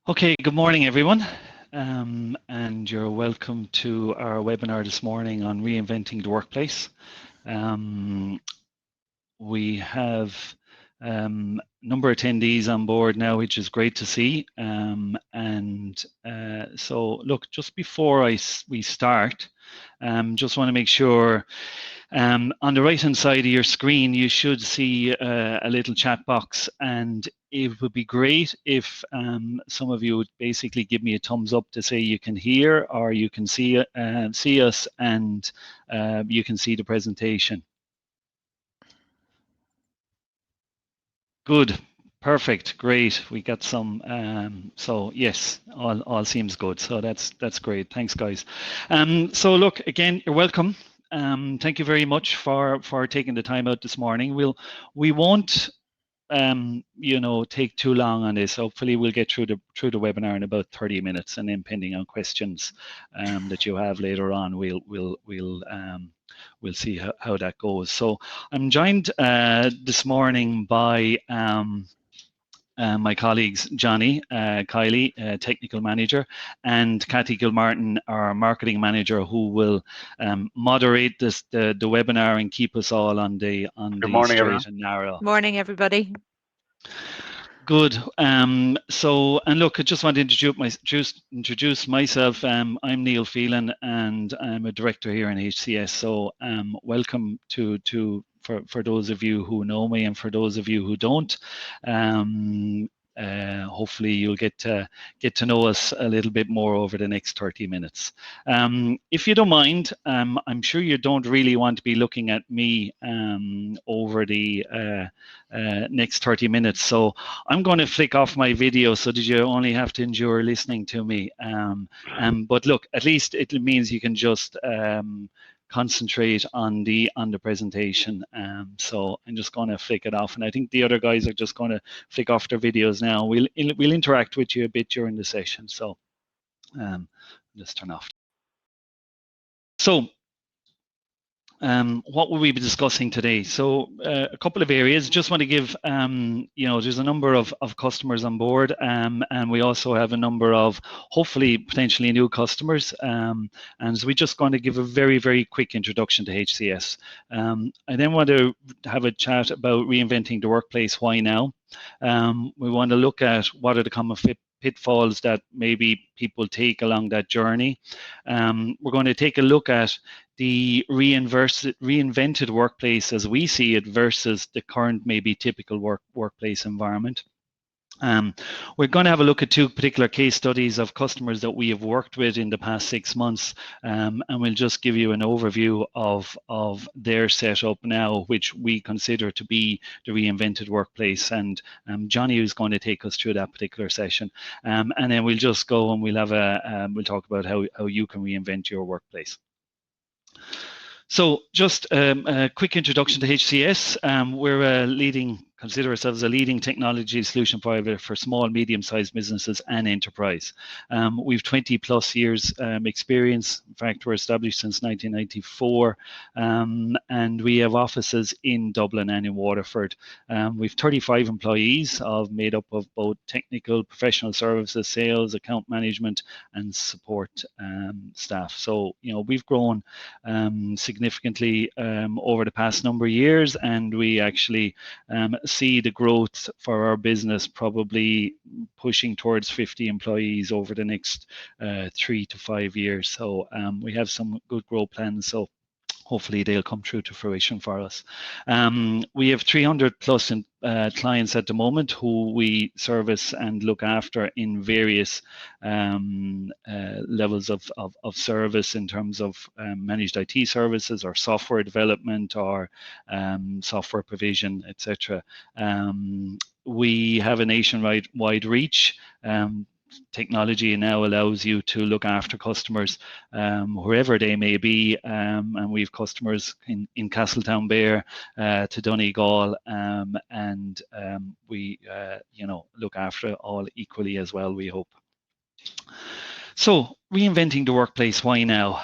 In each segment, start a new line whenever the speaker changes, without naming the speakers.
Okay, good morning, everyone, and you're welcome to our webinar this morning on reinventing the workplace. We have a number of attendees on board now, which is great to see. So, look, just before we start, just want to make sure. On the right-hand side of your screen, you should see a little chat box, and it would be great if some of you would basically give me a thumbs up to say you can hear or you can see us and you can see the presentation. Good. Perfect. Great. We got some. So yes, all seems good. So that's great. Thanks, guys. So look, again, you're welcome. Thank you very much for taking the time out this morning. We won't take too long on this. Hopefully, we'll get through the webinar in about 30 minutes, and then pending on questions that you have later on, we'll see how that goes. So I'm joined this morning by my colleagues Johnny Kiley, technical manager, and Kathy Gilmartin, our marketing manager, who will moderate the webinar and keep us all on the straight
everyone.
and narrow.
Morning, everybody.
Good. So, and look, I just want to introduce myself. I'm Neil Phelan, and I'm a director here in HCS. So, welcome for those of you who know me, and for those of you who don't. Hopefully you'll get to know us a little bit more over the next 30 minutes. If you don't mind, I'm sure you don't really want to be looking at me over the next 30 minutes. So I'm going to flick off my video so that you only have to endure listening to me. But look, at least it means you can just concentrate on the presentation. So I'm just going to flick it off, and I think the other guys are just going to flick off their videos now. We'll interact with you a bit during the session. So just turn off. So what will we be discussing today? So a couple of areas. Just want to give, there's a number of customers on board, and we also have a number of hopefully potentially new customers. And so we're just going to give a very, very quick introduction to HCS. I then want to have a chat about reinventing the workplace. Why now? We want to look at what are the common pitfalls that maybe people take along that journey. We're going to take a look at the reinvented workplace as we see it versus the current maybe typical workplace environment. We're going to have a look at two particular case studies of customers that we have worked with in the past 6 months, and we'll just give you an overview of their setup now, which we consider to be the reinvented workplace. And Johnny is going to take us through that particular session, and then we'll just go and we'll have we'll talk about how you can reinvent your workplace. So just a quick introduction to HCS. We're consider ourselves a leading technology solution provider for small, medium-sized businesses and enterprise. We've 20 plus years experience. In fact, we're established since 1994, and we have offices in Dublin and in Waterford. We've 35 employees made up of both technical, professional services, sales, account management, and support staff. So, we've grown significantly over the past number of years, and we actually see the growth for our business probably pushing towards 50 employees over the next 3 to 5 years. So we have some good growth plans. So hopefully they'll come true to fruition for us. We have 300 plus clients at the moment who we service and look after in various levels of service in terms of managed IT services or software development or software provision, etc. We have a nationwide reach. Technology now allows you to look after customers wherever they may be, and we have customers in Castletownbere to Donegal, and we look after all equally as well, we hope. So reinventing the workplace, why now?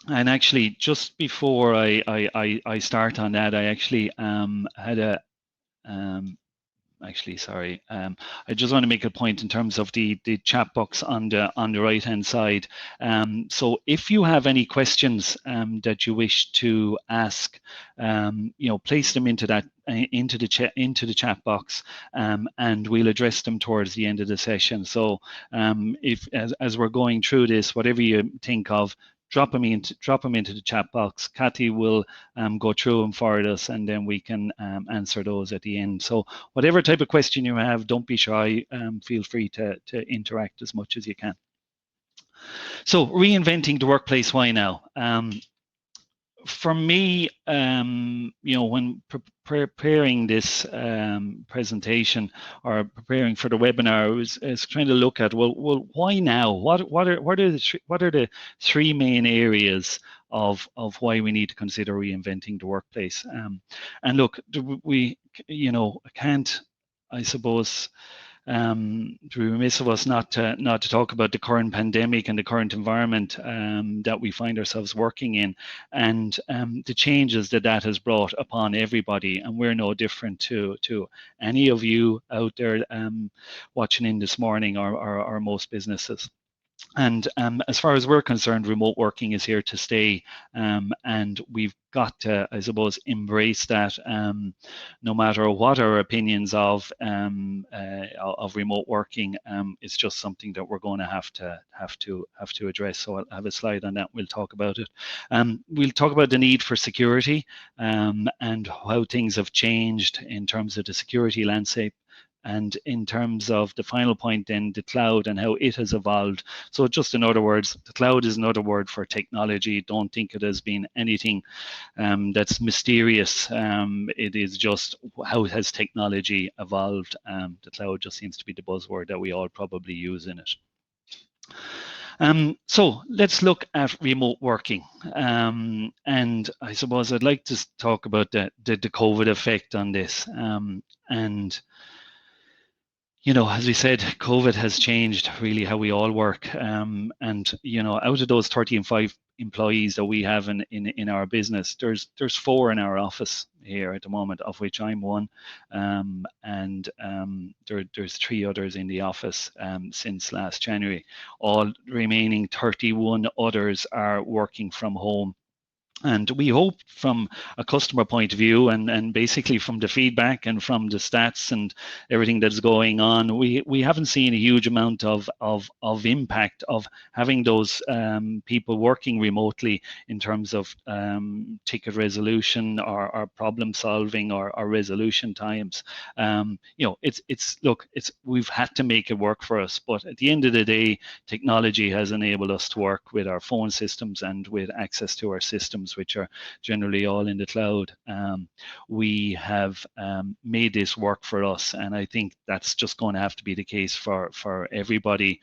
And actually, just before I start on that, I actually had a actually, sorry. I just want to make a point in terms of the chat box on the right hand side. So if you have any questions that you wish to ask, place them into that into the chat box, and we'll address them towards the end of the session. So if as we're going through this, whatever you think of, drop them into the chat box. Kathy will go through them for us, and then we can answer those at the end. So whatever type of question you have, don't be shy. Feel free to interact as much as you can. So reinventing the workplace, why now? For me, when preparing this presentation or preparing for the webinar, is trying to look at well, why now? What are the three main areas of why we need to consider reinventing the workplace? And look, we can't, I suppose, to be remiss of us not to talk about the current pandemic and the current environment that we find ourselves working in, and the changes that has brought upon everybody. And we're no different to any of you out there watching in this morning, or most businesses. And as far as we're concerned, remote working is here to stay, and we've got to, I suppose, embrace that. No matter what our opinions of remote working, it's just something that we're going to have to address. So I'll have a slide on that. We'll talk about it. We'll talk about the need for security, and how things have changed in terms of the security landscape. And in terms of the final point, then the cloud and how it has evolved. So just in other words, the cloud is another word for technology. Don't think it has been anything that's mysterious. It is just how has technology evolved. The cloud just seems to be the buzzword that we all probably use in it. So let's look at remote working. And I suppose I'd like to talk about the COVID effect on this. And as we said, COVID has changed really how we all work. And, out of those 35 employees that we have in our business, there's 4 in our office here at the moment, of which I'm one. And there's 3 others in the office since last January. All remaining 31 others are working from home. And we hope, from a customer point of view, and basically from the feedback and from the stats and everything that's going on, we haven't seen a huge amount of impact of having those people working remotely in terms of ticket resolution or problem solving or resolution times. We've had to make it work for us, but at the end of the day, technology has enabled us to work with our phone systems and with access to our systems, which are generally all in the cloud. We have made this work for us, and I think that's just going to have to be the case for everybody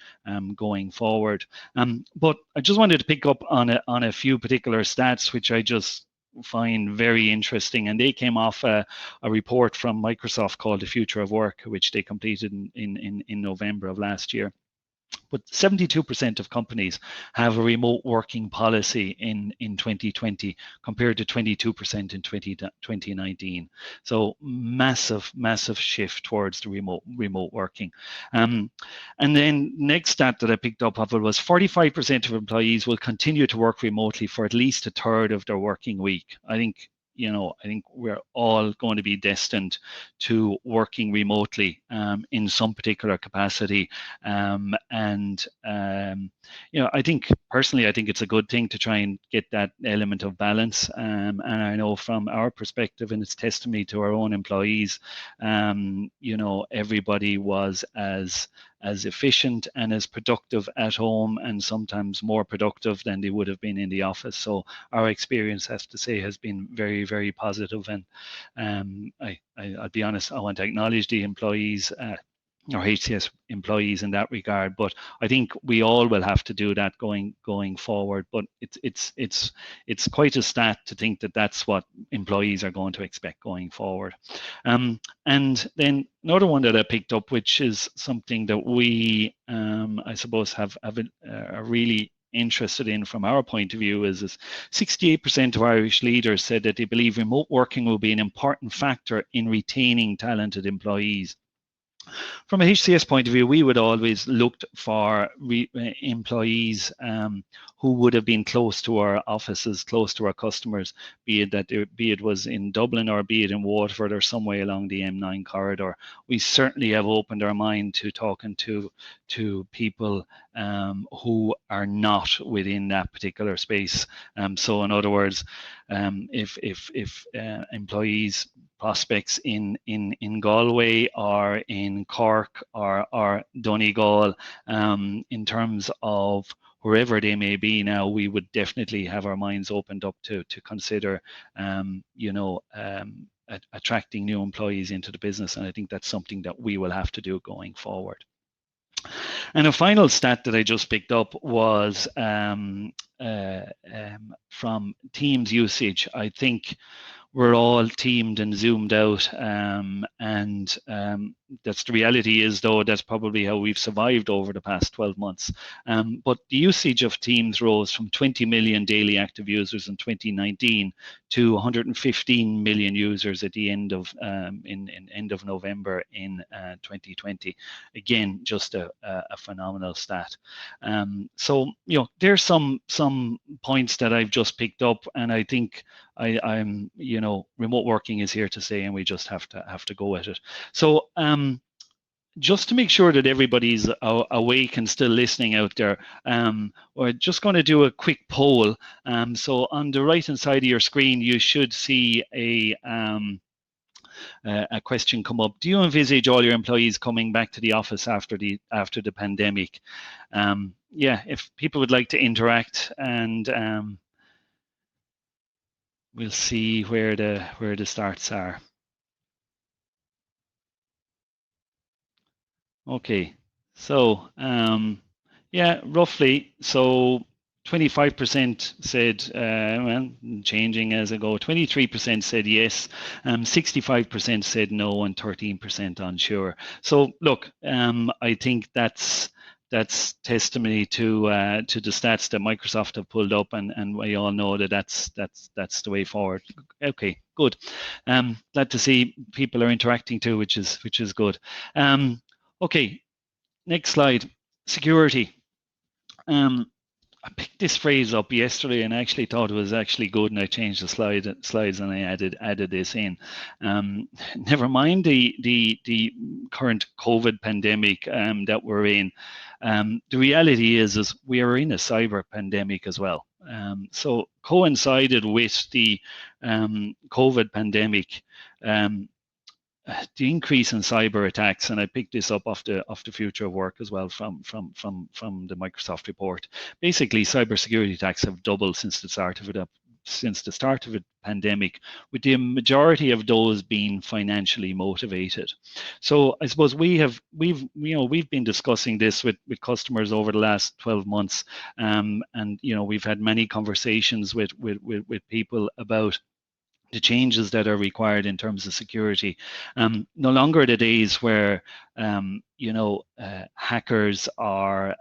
going forward. But I just wanted to pick up on a few particular stats which I just find very interesting, and they came off a report from Microsoft called The Future of Work, which they completed in November of last year. But 72% of companies have a remote working policy in 2020 compared to 22% in 2019. So massive shift towards the remote working. And then next stat that I picked up of it was 45% of employees will continue to work remotely for at least a third of their working week. I think we're all going to be destined to working remotely in some particular capacity. I think personally, I think it's a good thing to try and get that element of balance. And I know from our perspective, and it's testimony to our own employees, everybody was as efficient and as productive at home, and sometimes more productive than they would have been in the office. So our experience, I have to say, has been very, very positive. And I'll be honest, I want to acknowledge the employees, or HCS employees in that regard, but I think we all will have to do that going forward. But it's quite a stat to think that that's what employees are going to expect going forward. And then another one that I picked up, which is something that we I suppose are really interested in from our point of view, is 68% of Irish leaders said that they believe remote working will be an important factor in retaining talented employees. From a HCS point of view, we would always looked for employees who would have been close to our offices, close to our customers, be it was in Dublin or be it in Waterford or some way along the M9 corridor. We certainly have opened our mind to talking to people who are not within that particular space. So, in other words, if employees prospects in Galway or in Cork or Donegal, in terms of wherever they may be now, we would definitely have our minds opened up to consider, attracting new employees into the business. And I think that's something that we will have to do going forward. And a final stat that I just picked up was from Teams usage. I think we're all teamed and zoomed out, and that's the reality is, though, that's probably how we've survived over the past 12 months. But the usage of Teams rose from 20 million daily active users in 2019 to 115 million users at the end of end of November in 2020. Again, just a phenomenal stat. So there's some points that I've just picked up, and I think I'm remote working is here to stay, and we just have to go at it. So just to make sure that everybody's awake and still listening out there, we're just going to do a quick poll. So on the right hand side of your screen, you should see a question come up. Do you envisage all your employees coming back to the office after the pandemic? Yeah, if people would like to interact, and we'll see where the starts are. Okay, so yeah, roughly. So 25% said, well, changing as I go. 23% said yes, 65% said no, and 13% unsure. So look, I think that's testimony to the stats that Microsoft have pulled up, and we all know that that's the way forward. Okay, good. Glad to see people are interacting too, which is good. Okay, next slide. Security. I picked this phrase up yesterday and I actually thought it was actually good, and I changed the slides and I added this in. Never mind the current COVID pandemic that we're in. The reality is we are in a cyber pandemic as well. So coincided with the COVID pandemic, the increase in cyber attacks, and I picked this up off the future of work as well from the Microsoft report. Basically, cybersecurity attacks have doubled since the start of the pandemic, with the majority of those being financially motivated. So I suppose we've been discussing this with customers over the last 12 months, and we've had many conversations with people about the changes that are required in terms of security. No longer the days where hackers are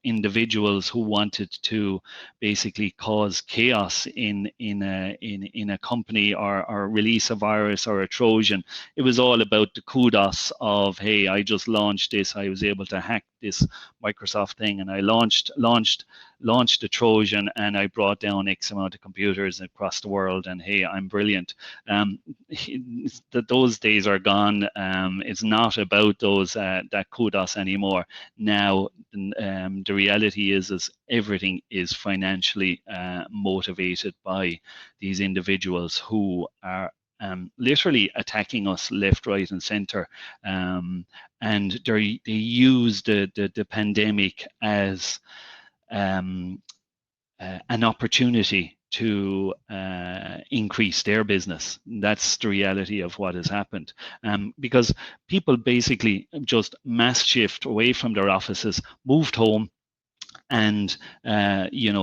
individuals who wanted to basically cause chaos in a company, or release a virus or a Trojan. It was all about the kudos of, hey, I just launched this, I was able to hack this Microsoft thing, and I launched the Trojan, and I brought down X amount of computers across the world, and hey, I'm brilliant. Those days are gone. It's not about those that kudos anymore. Now, the reality is everything is financially motivated by these individuals who are literally attacking us left, right, and center, and they use the pandemic as an opportunity to increase their business. That's the reality of what has happened, because people basically just mass shift away from their offices, moved home, and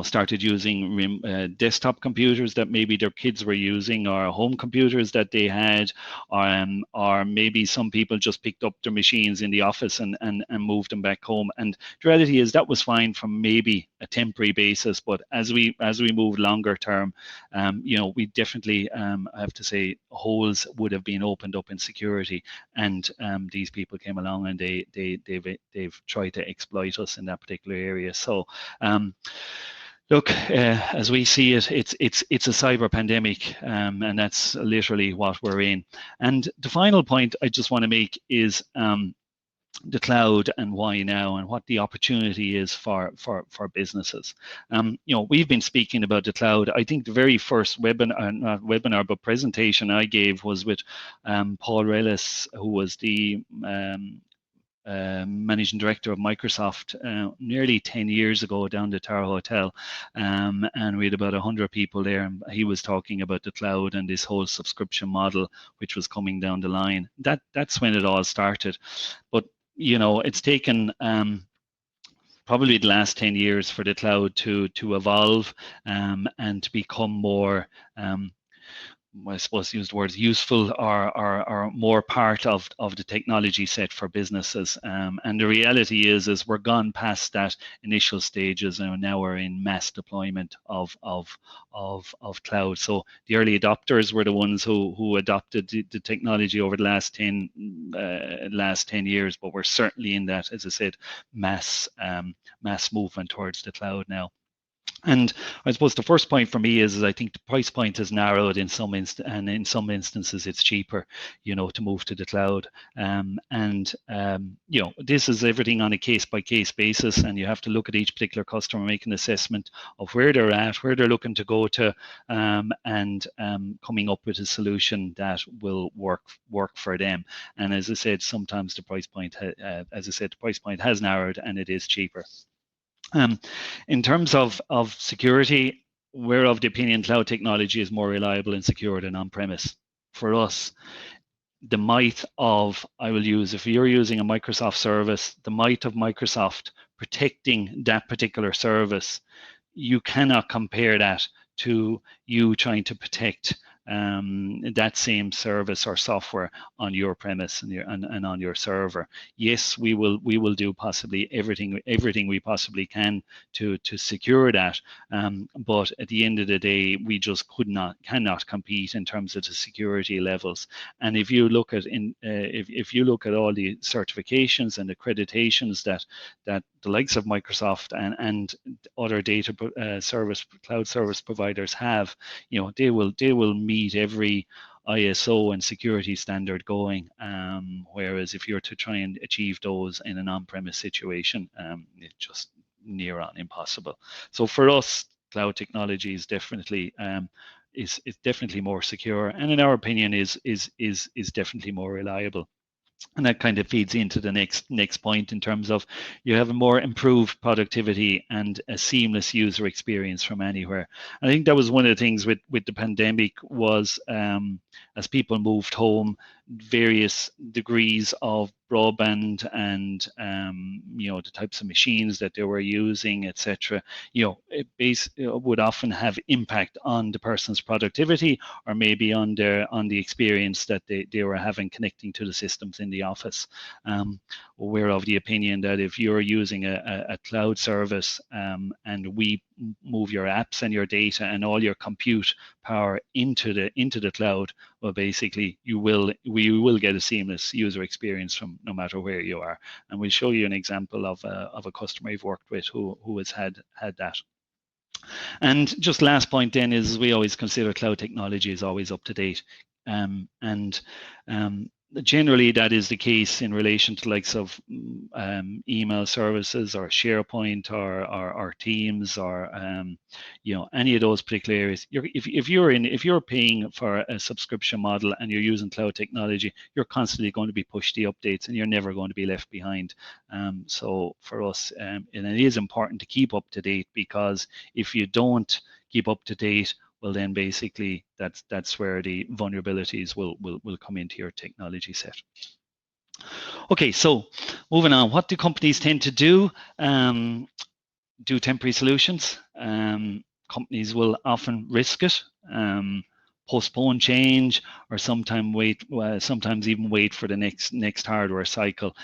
started using desktop computers that maybe their kids were using, or home computers that they had, or maybe some people just picked up their machines in the office and moved them back home. And the reality is that was fine from maybe a temporary basis, but as we moved longer term, we definitely I have to say holes would have been opened up in security, and these people came along and they've tried to exploit us in that particular area. So look, as we see it, it's a cyber pandemic, and that's literally what we're in. And the final point I just want to make is the cloud and why now, and what the opportunity is for businesses. We've been speaking about the cloud. I think the very first webinar, not webinar, but presentation I gave was with Paul Rellis, who was the managing director of Microsoft nearly 10 years ago down the Tower Hotel, and we had about 100 people there, and he was talking about the cloud and this whole subscription model which was coming down the line. That's when it all started. But it's taken probably the last 10 years for the cloud to evolve and to become more I suppose use the words useful, or more part of the technology set for businesses. And the reality is we're gone past that initial stages, and now we're in mass deployment of cloud. So the early adopters were the ones who adopted the technology over the last 10 years, but we're certainly in that, as I said, mass movement towards the cloud now. And I suppose the first point for me is I think the price point has narrowed in some and in some instances it's cheaper, to move to the cloud. This is everything on a case by case basis, and you have to look at each particular customer, make an assessment of where they're at, where they're looking to go to, and coming up with a solution that will work for them. And as I said, sometimes the price point, has narrowed and it is cheaper. In terms of security, we're of the opinion cloud technology is more reliable and secure than on-premise. For us, the might of, if you're using a Microsoft service, the might of Microsoft protecting that particular service, you cannot compare that to you trying to protect that same service or software on your premise and on your server. Yes, we will do possibly everything we possibly can to secure that, but at the end of the day, we just cannot compete in terms of the security levels. And if you look at if you look at all the certifications and accreditations that the likes of Microsoft and other cloud service providers have, they will meet every ISO and security standard going. Whereas if you're to try and achieve those in an on-premise situation, it's just near on impossible. So for us, cloud technology is definitely definitely more secure, and in our opinion is definitely more reliable. And that kind of feeds into the next point in terms of you have a more improved productivity and a seamless user experience from anywhere. And I think that was one of the things with the pandemic was as people moved home, various degrees of broadband and the types of machines that they were using, etc. It would often have impact on the person's productivity, or maybe on the experience that they were having connecting to the systems in the office. We're of the opinion that if you're using a cloud service and we move your apps and your data and all your compute power into the cloud, well, basically we will get a seamless user experience from no matter where you are. And we'll show you an example of a customer we've worked with who has had that. And just last point then is we always consider cloud technology is always up to date. Generally, that is the case in relation to the likes of email services or SharePoint or Teams or any of those particular areas. If you're paying for a subscription model and you're using cloud technology, you're constantly going to be pushed the updates and you're never going to be left behind. So for us, and it is important to keep up to date, because if you don't keep up to date, well, then basically that's where the vulnerabilities will come into your technology set. Okay, so moving on, what do companies tend to do? do temporary solutions. Companies will often risk it, postpone change, or sometimes even wait for the next hardware cycle.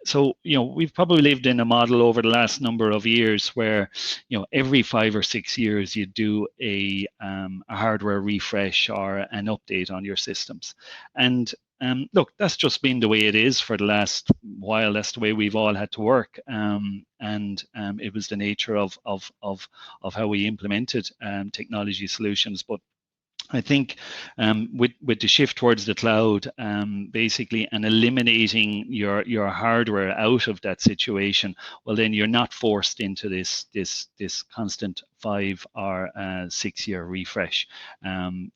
So we've probably lived in a model over the last number of years where every 5 or 6 years you do a hardware refresh or an update on your systems. And look, that's just been the way it is for the last while. That's the way we've all had to work, and it was the nature of how we implemented technology solutions. But I think with the shift towards the cloud, basically, and eliminating your hardware out of that situation, well, then you're not forced into this constant 5 or 6 year refresh.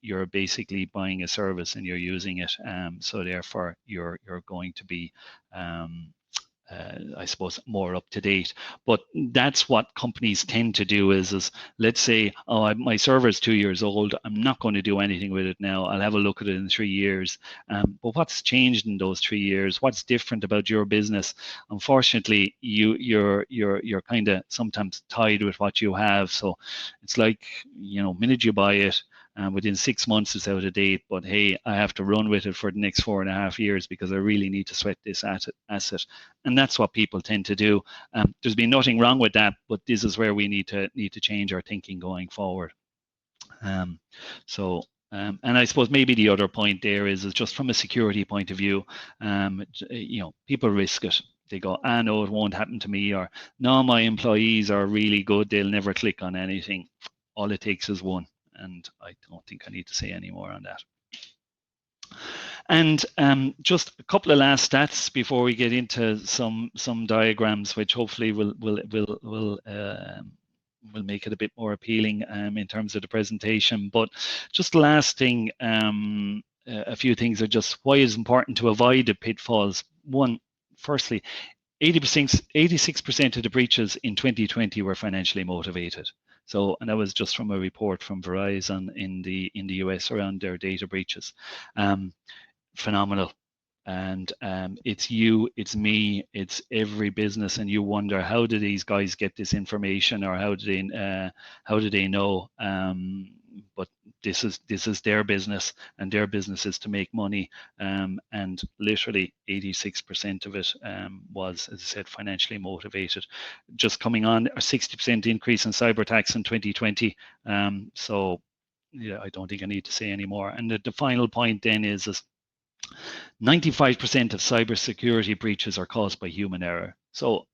You're basically buying a service and you're using it, so therefore you're going to be I suppose more up to date. But that's what companies tend to do is let's say, oh, my server is 2 years old. I'm not going to do anything with it now. I'll have a look at it in 3 years. But what's changed in those 3 years? What's different about your business? Unfortunately, you're kind of sometimes tied with what you have. So it's like, minute you buy it, within 6 months it's out of date, but hey, I have to run with it for the next 4.5 years because I really need to sweat this asset. And that's what people tend to do. There's been nothing wrong with that, but this is where we need to change our thinking going forward. And I suppose maybe the other point there is just from a security point of view, people risk it. They go, no, it won't happen to me, or no, my employees are really good, they'll never click on anything. All it takes is one. And I don't think I need to say any more on that. And just a couple of last stats before we get into some diagrams, which hopefully will make it a bit more appealing in terms of the presentation. But just last thing, a few things are just why it's important to avoid the pitfalls. Firstly, 86% of the breaches in 2020 were financially motivated. So, and that was just from a report from Verizon in the US around their data breaches. Phenomenal. And it's you, it's me, it's every business, and you wonder, how do these guys get this information, or how do they know? But this is their business, and their business is to make money. And literally 86% of it was, as I said, financially motivated. Just coming on a 60% increase in cyber attacks in 2020. So yeah, I don't think I need to say any more. And the final point then is 95% of cybersecurity breaches are caused by human error. So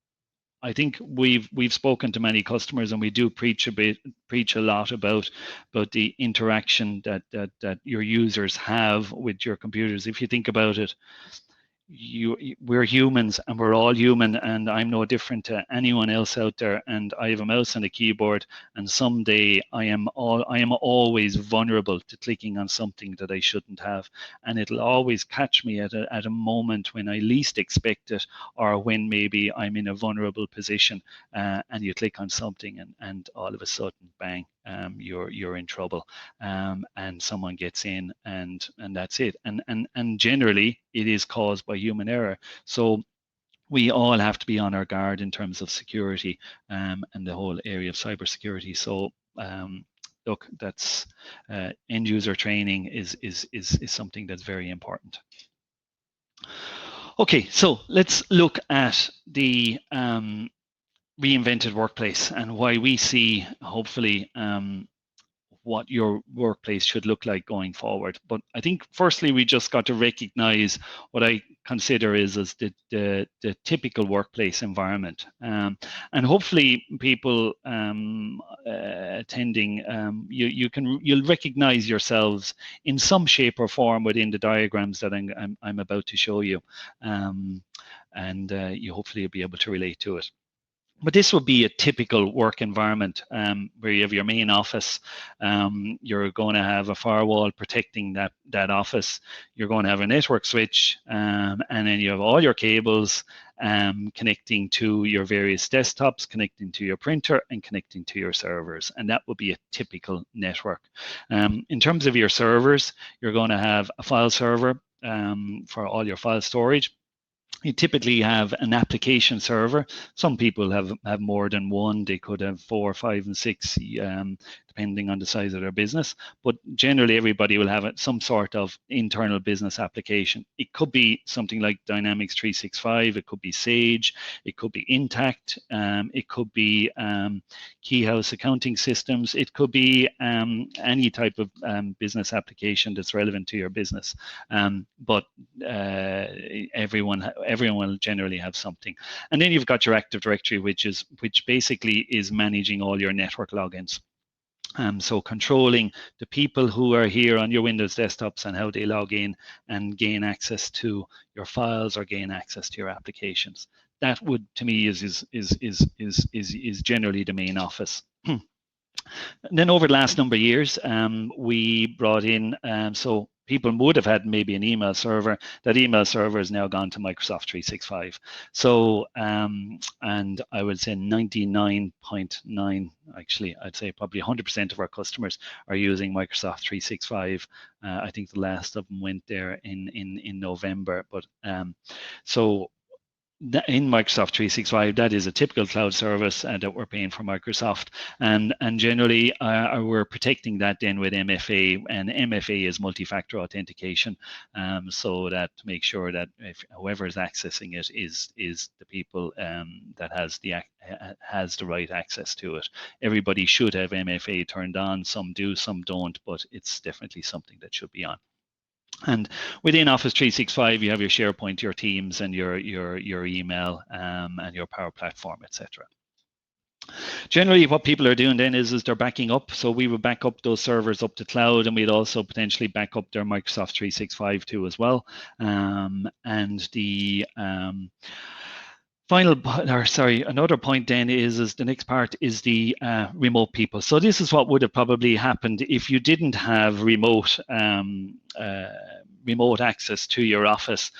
I think we've spoken to many customers, and we do preach a lot about the interaction that your users have with your computers. If you think about it, we're humans, and we're all human, and I'm no different to anyone else out there. And I have a mouse and a keyboard, and someday I am always vulnerable to clicking on something that I shouldn't have, and it'll always catch me at a moment when I least expect it, or when maybe I'm in a vulnerable position, and you click on something, and all of a sudden, bang, you're in trouble, and someone gets in, and that's it. And generally, it is caused by human error. So we all have to be on our guard in terms of security, and the whole area of cybersecurity. So look, that's end user training is something that's very important. Okay, so let's look at the reinvented workplace and why we see, hopefully, what your workplace should look like going forward. But I think firstly, we just got to recognize what I consider is as the typical workplace environment. And hopefully people attending, you'll recognize yourselves in some shape or form within the diagrams that I'm about to show you. And you hopefully will be able to relate to it. But this would be a typical work environment where you have your main office. You're going to have a firewall protecting that office. You're going to have a network switch, and then you have all your cables connecting to your various desktops, connecting to your printer, and connecting to your servers. And that would be a typical network. In terms of your servers, you're going to have a file server for all your file storage. You typically have an application server. Some people have more than one. They could have 4, 5, and 6, depending on the size of their business. But generally, everybody will have some sort of internal business application. It could be something like Dynamics 365. It could be Sage. It could be Intact. It could be Keyhouse accounting systems. It could be any type of business application that's relevant to your business. But everyone will generally have something. And then you've got your Active Directory, which basically is managing all your network logins. So controlling the people who are here on your Windows desktops and how they log in and gain access to your files or gain access to your applications. That would, to me, is generally the main office. And then over the last number of years, we brought in, so people would have had maybe an email server. That email server has now gone to Microsoft 365. So, and I would say 99.9, actually, I'd say probably 100% of our customers are using Microsoft 365. I think the last of them went there in November. But so in Microsoft 365, that is a typical cloud service that we're paying for Microsoft, and generally we're protecting that then with MFA, and MFA is multi-factor authentication, so that to make sure that if whoever is accessing it is the people that has the right access to it. Everybody should have MFA turned on. Some do, some don't, but it's definitely something that should be on. And within Office 365, you have your SharePoint, your Teams, and your email, and your Power Platform, etc. Generally, what people are doing then is they're backing up. So we would back up those servers up to cloud, and we'd also potentially back up their Microsoft 365 too as well. And the another point then is the next part is the remote people. So this is what would have probably happened if you didn't have remote access to your office.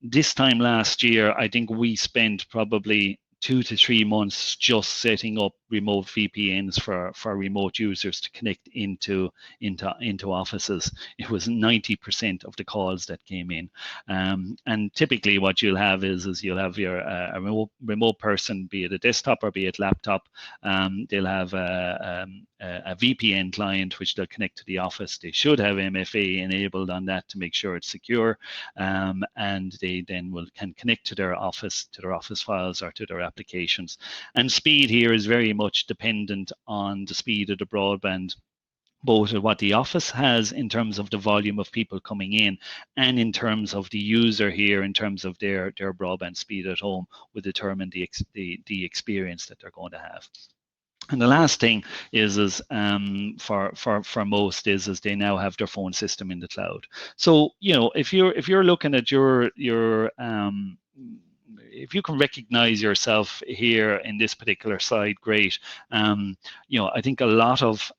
This time last year, I think we spent probably 2 to 3 months just setting up remote VPNs for remote users to connect into offices. It was 90% of the calls that came in, and typically what you'll have is you'll have your a remote person, be it a desktop or be it laptop. They'll have a VPN client which they'll connect to the office. They should have MFA enabled on that to make sure it's secure, and they then can connect to their office files or to their applications. And speed here is very much dependent on the speed of the broadband, both at what the office has in terms of the volume of people coming in, and in terms of the user here, in terms of their broadband speed at home, will determine the experience that they're going to have. And the last thing is for most is they now have their phone system in the cloud. So if you're looking at your if you can recognize yourself here in this particular slide, great. I think a lot of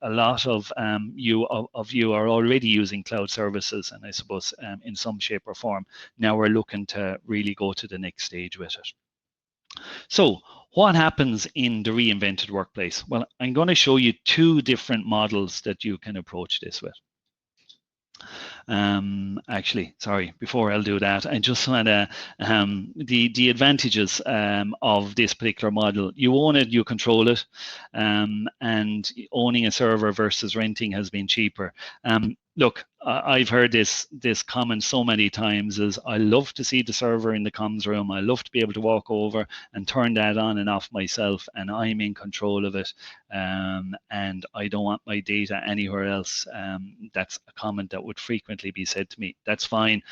you are already using cloud services, and I suppose in some shape or form now we're looking to really go to the next stage with it. So what happens in the reinvented workplace? Well, I'm going to show you 2 different models that you can approach this with. Actually, sorry, before I'll do that, I just want to, the advantages of this particular model. You own it, you control it, and owning a server versus renting has been cheaper. Look, I've heard this comment so many times, is I love to see the server in the comms room. I love to be able to walk over and turn that on and off myself, and I'm in control of it, and I don't want my data anywhere else. That's a comment that would frequently be said to me. That's fine.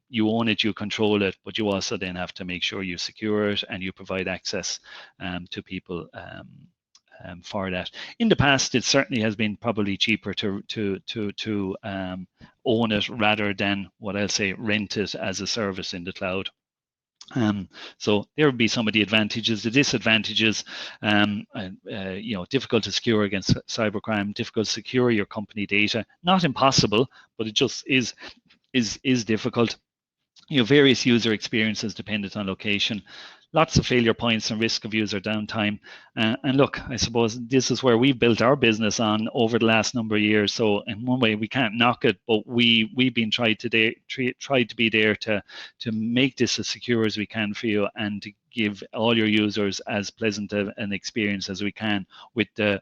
You own it, you control it, but you also then have to make sure you secure it and you provide access to people for that. In the past, it certainly has been probably cheaper to own it rather than what I'll say rent it as a service in the cloud. So there would be some of the advantages. The disadvantages, difficult to secure against cybercrime, difficult to secure your company data. Not impossible, but it just is difficult. various user experiences dependent on location, lots of failure points and risk of user downtime. And look, I suppose this is where we've built our business on over the last number of years. So in one way, we can't knock it, but we've been tried to be there to make this as secure as we can for you and to give all your users as pleasant an experience as we can with the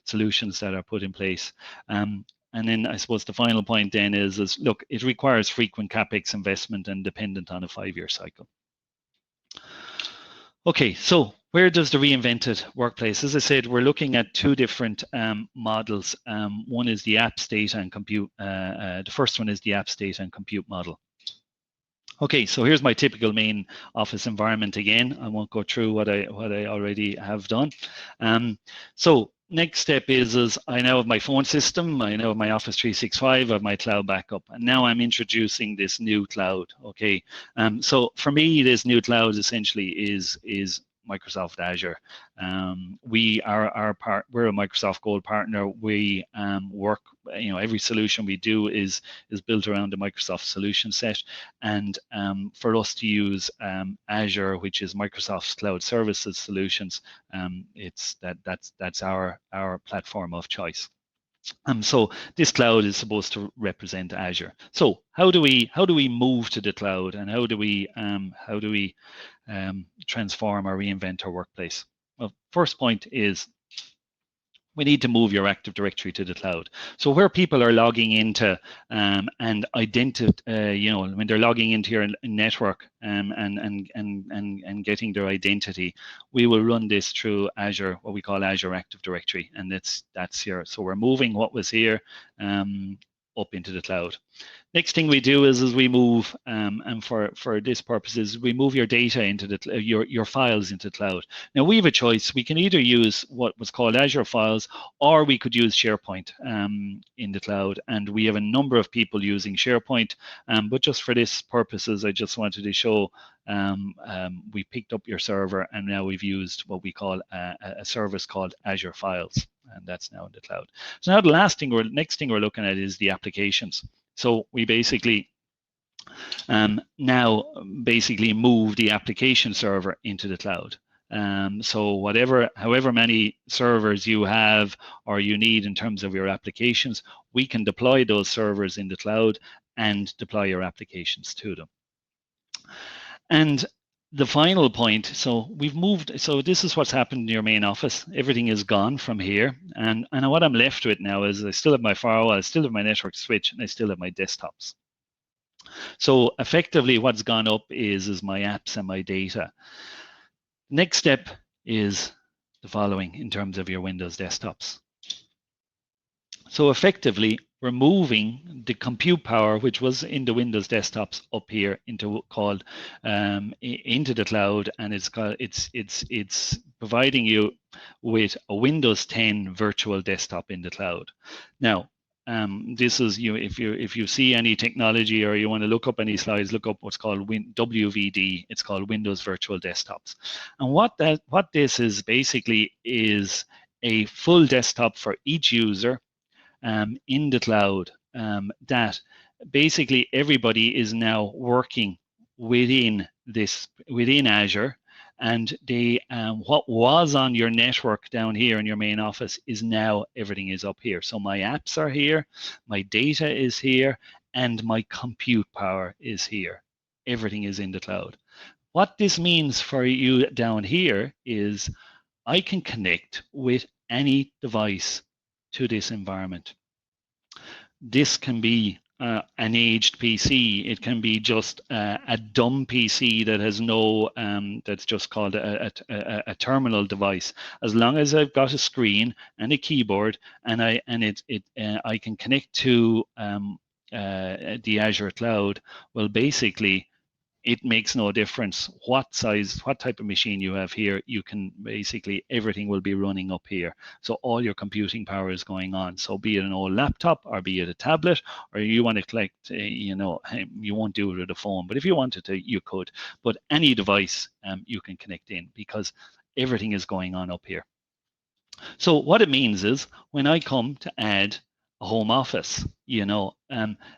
solutions that are put in place. And then I suppose the final point then is look, it requires frequent capex investment and dependent on a 5-year cycle. Okay, so where does the reinvented workplace? As I said, we're looking at two different models. One is the apps, data, and compute. The first one is the apps, data, and compute model. Okay, so here's my typical main office environment again. I won't go through what I already have done. So next step is I now have my phone system, I now have my Office 365, I have my cloud backup, and now I'm introducing this new cloud. Okay, so for me, this new cloud essentially is Microsoft Azure. We're a Microsoft Gold partner. We work, every solution we do is built around the Microsoft solution set, and for us to use Azure, which is Microsoft's cloud services solutions, that's our platform of choice. So this cloud is supposed to represent Azure. So how do we move to the cloud, and how do we transform or reinvent our workplace? Well, first point is we need to move your Active Directory to the cloud. So where people are logging into and when they're logging into your network and getting their identity, we will run this through Azure, what we call Azure Active Directory, and that's here. So we're moving what was here up into the cloud. Next thing we do is we move, and for this purposes, we move your data into your files into the cloud. Now we have a choice. We can either use what was called Azure Files, or we could use SharePoint in the cloud. And we have a number of people using SharePoint, but just for this purposes, I just wanted to show we picked up your server, and now we've used what we call a service called Azure Files, and that's now in the cloud. So now the next thing we're looking at is the applications. So we basically now move the application server into the cloud. So however many servers you have or you need in terms of your applications, we can deploy those servers in the cloud and deploy your applications to them. And the final point, so we've moved, so this is what's happened in your main office. Everything is gone from here. And what I'm left with now is I still have my firewall, I still have my network switch, and I still have my desktops. So effectively what's gone up is my apps and my data. Next step is the following in terms of your Windows desktops. So effectively, we're moving the compute power, which was in the Windows desktops, up here into the cloud, and it's providing you with a Windows 10 virtual desktop in the cloud. Now, this is if you see any technology or you want to look up any slides, look up what's called WVD. It's called Windows Virtual Desktops, and what this is basically is a full desktop for each user. In the cloud, that basically everybody is now working within Azure, and what was on your network down here in your main office is now everything is up here. So my apps are here, my data is here, and my compute power is here. Everything is in the cloud. What this means for you down here is I can connect with any device to this environment. This can be an aged PC. It can be just a dumb PC that has no, that's just called a terminal device. As long as I've got a screen and a keyboard, and I can connect to the Azure cloud, well, basically, it makes no difference what type of machine you have here. You can basically, everything will be running up here. So all your computing power is going on. So be it an old laptop or be it a tablet, or you want to collect, you won't do it with a phone, but if you wanted to, you could. But any device you can connect in, because everything is going on up here. So what it means is when I come to add a home office,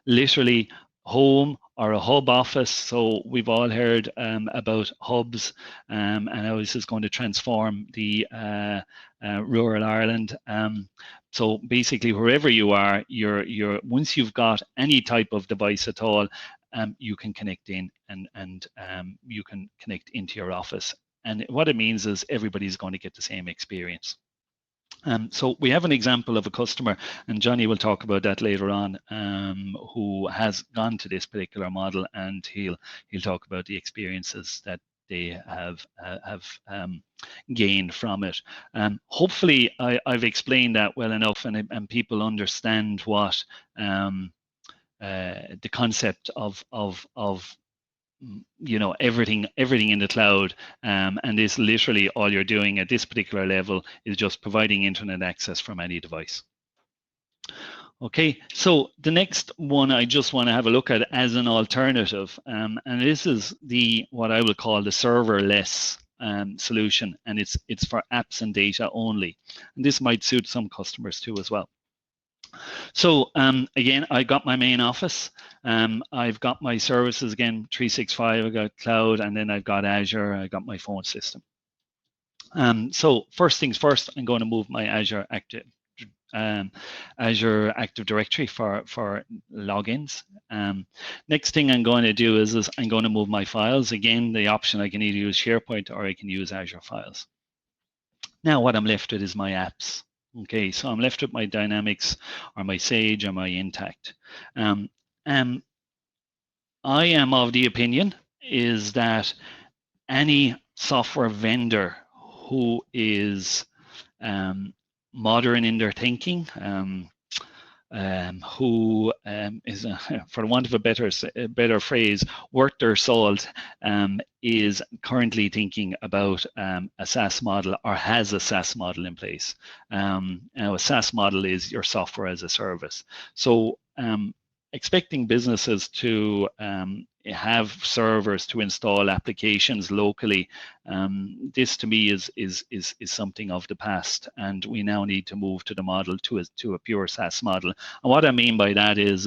literally home or a hub office. So we've all heard about hubs and how this is going to transform the rural Ireland. So basically, wherever you are, you're once you've got any type of device at all, you can connect in and you can connect into your office. And what it means is everybody's going to get the same experience. So we have an example of a customer, and Johnny will talk about that later on, who has gone to this particular model, and he'll talk about the experiences that they have gained from it. Hopefully, I've explained that well enough, and people understand what the concept of everything in the cloud, and this literally all you're doing at this particular level is just providing internet access from any device. Okay, so the next one I just want to have a look at as an alternative, and this is what I will call the serverless solution, and it's for apps and data only, and this might suit some customers too as well. So again, I got my main office. I've got my services again, 365. I got cloud, and then I've got Azure. I got my phone system. So first things first, I'm going to move my Azure Active Directory for logins. Next thing I'm going to do is I'm going to move my files. Again, the option, I can either use SharePoint or I can use Azure Files. Now what I'm left with is my apps. Okay, so I'm left with my Dynamics or my Sage or my Intact. I am of the opinion is that any software vendor who is modern in their thinking, who is, for want of a better phrase, worth their salt, is currently thinking about a SaaS model or has a SaaS model in place. Now, a SaaS model is your software as a service. So expecting businesses to have servers to install applications locally, this to me is something of the past, and we now need to move to the model to a pure SaaS model. And what I mean by that is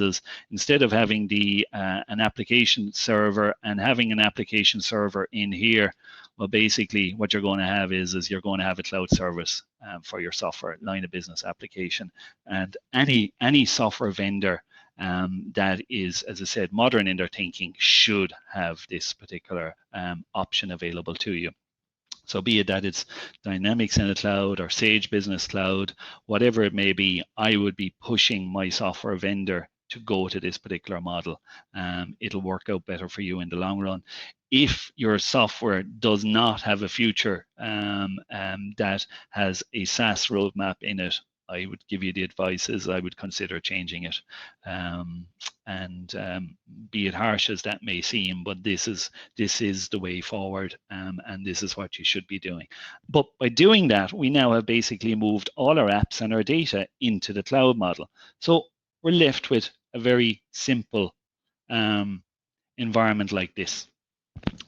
instead of having an application server and having an application server in here, well, basically what you're going to have is you're going to have a cloud service for your software line of business application, and any software vendor that is, as I said, modern in their thinking should have this particular option available to you. So be it that it's Dynamics in the cloud or Sage Business Cloud, whatever it may be, I would be pushing my software vendor to go to this particular model. It'll work out better for you in the long run. If your software does not have a future that has a SaaS roadmap in it, I would give you the advice is I would consider changing it. Be it harsh as that may seem, but this is the way forward, and this is what you should be doing. But by doing that, we now have basically moved all our apps and our data into the cloud model. So we're left with a very simple environment like this.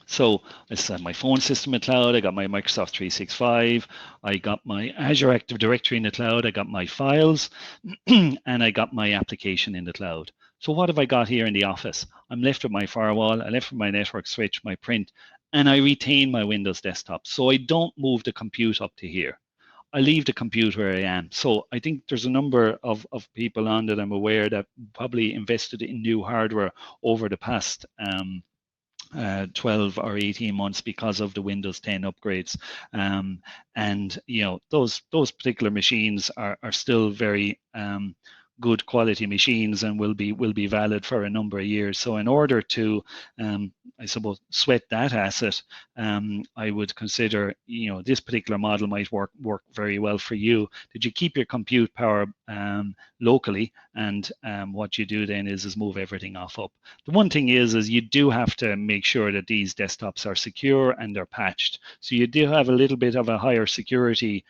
So I just have my phone system in the cloud, I got my Microsoft 365, I got my Azure Active Directory in the cloud, I got my files, and I got my application in the cloud. So what have I got here in the office? I'm left with my firewall, I'm left with my network switch, my print, and I retain my Windows desktop. So I don't move the compute up to here. I leave the compute where I am. So I think there's a number of people on that I'm aware that probably invested in new hardware over the past 12 or 18 months because of the Windows 10 upgrades, and those particular machines are still very good quality machines and will be valid for a number of years. So in order to I suppose sweat that asset, I would consider this particular model might work very well for you. Did you keep your compute power locally, and what you do then is move everything off up. The one thing is you do have to make sure that these desktops are secure and they're patched. So you do have a little bit of a higher security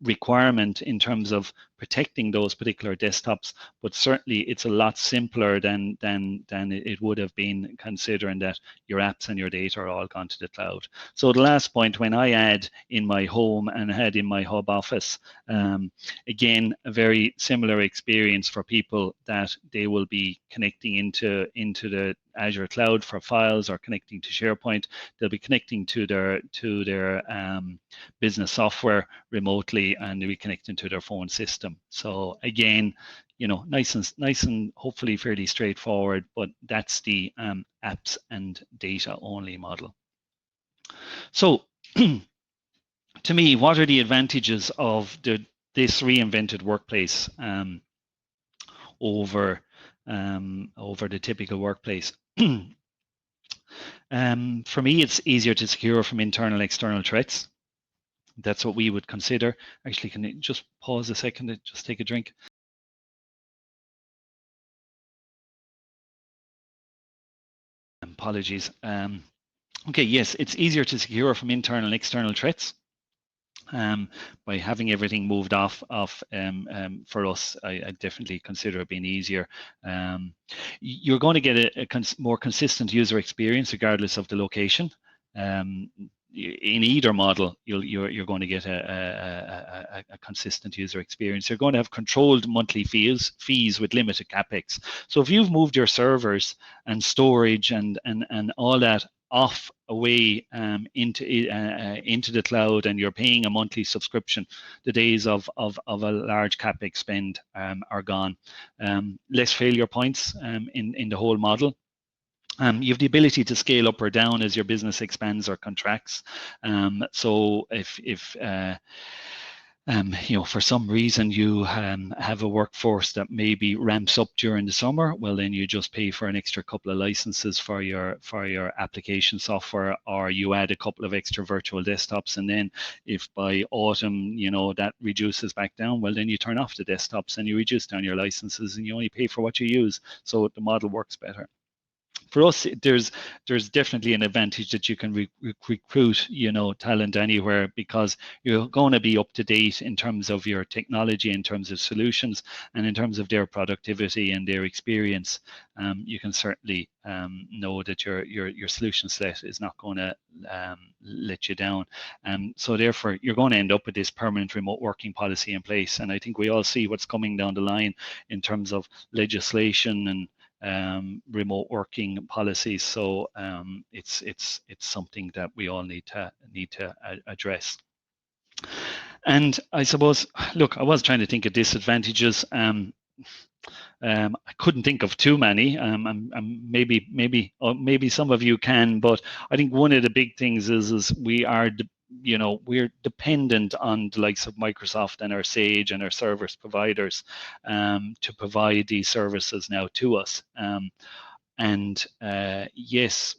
requirement in terms of protecting those particular desktops, but certainly it's a lot simpler than it would have been, considering that your apps and your data are all gone to the cloud. So the last point, when I add in my home and had in my hub office, again, a very similar experience for people that they will be connecting into the Azure cloud for files or connecting to SharePoint. They'll be connecting to their business software remotely, and they'll be connecting to their phone system. So again, nice and hopefully fairly straightforward, but that's the apps and data only model. So to me, what are the advantages of this reinvented workplace over the typical workplace? For me, it's easier to secure from internal and external threats. That's what we would consider. Actually, can you just pause a second to just take a drink? Apologies. Okay, yes, it's easier to secure from internal and external threats. By having everything moved off for us, I definitely consider it being easier. You're going to get a more consistent user experience regardless of the location. In either model, you're going to get a consistent user experience. You're going to have controlled monthly fees with limited capex. So if you've moved your servers and storage and all that off away into the cloud, and you're paying a monthly subscription, the days of a large capex spend are gone. Less failure points in the whole model. You have the ability to scale up or down as your business expands or contracts. So if for some reason you have a workforce that maybe ramps up during the summer, well, then you just pay for an extra couple of licenses for your application software, or you add a couple of extra virtual desktops, and then if by autumn that reduces back down, well, then you turn off the desktops and you reduce down your licenses, and you only pay for what you use. So the model works better. For us, there's definitely an advantage that you can recruit talent anywhere, because you're going to be up to date in terms of your technology, in terms of solutions, and in terms of their productivity and their experience. You can certainly know that your solution set is not going to let you down. So therefore, you're going to end up with this permanent remote working policy in place. And I think we all see what's coming down the line in terms of legislation and remote working policies. So it's something that we all need to address. And I suppose, look, I was trying to think of disadvantages. I couldn't think of too many. Maybe some of you can, but I think one of the big things is we're dependent on the likes of Microsoft and our Sage and our service providers to provide these services now to us. And yes,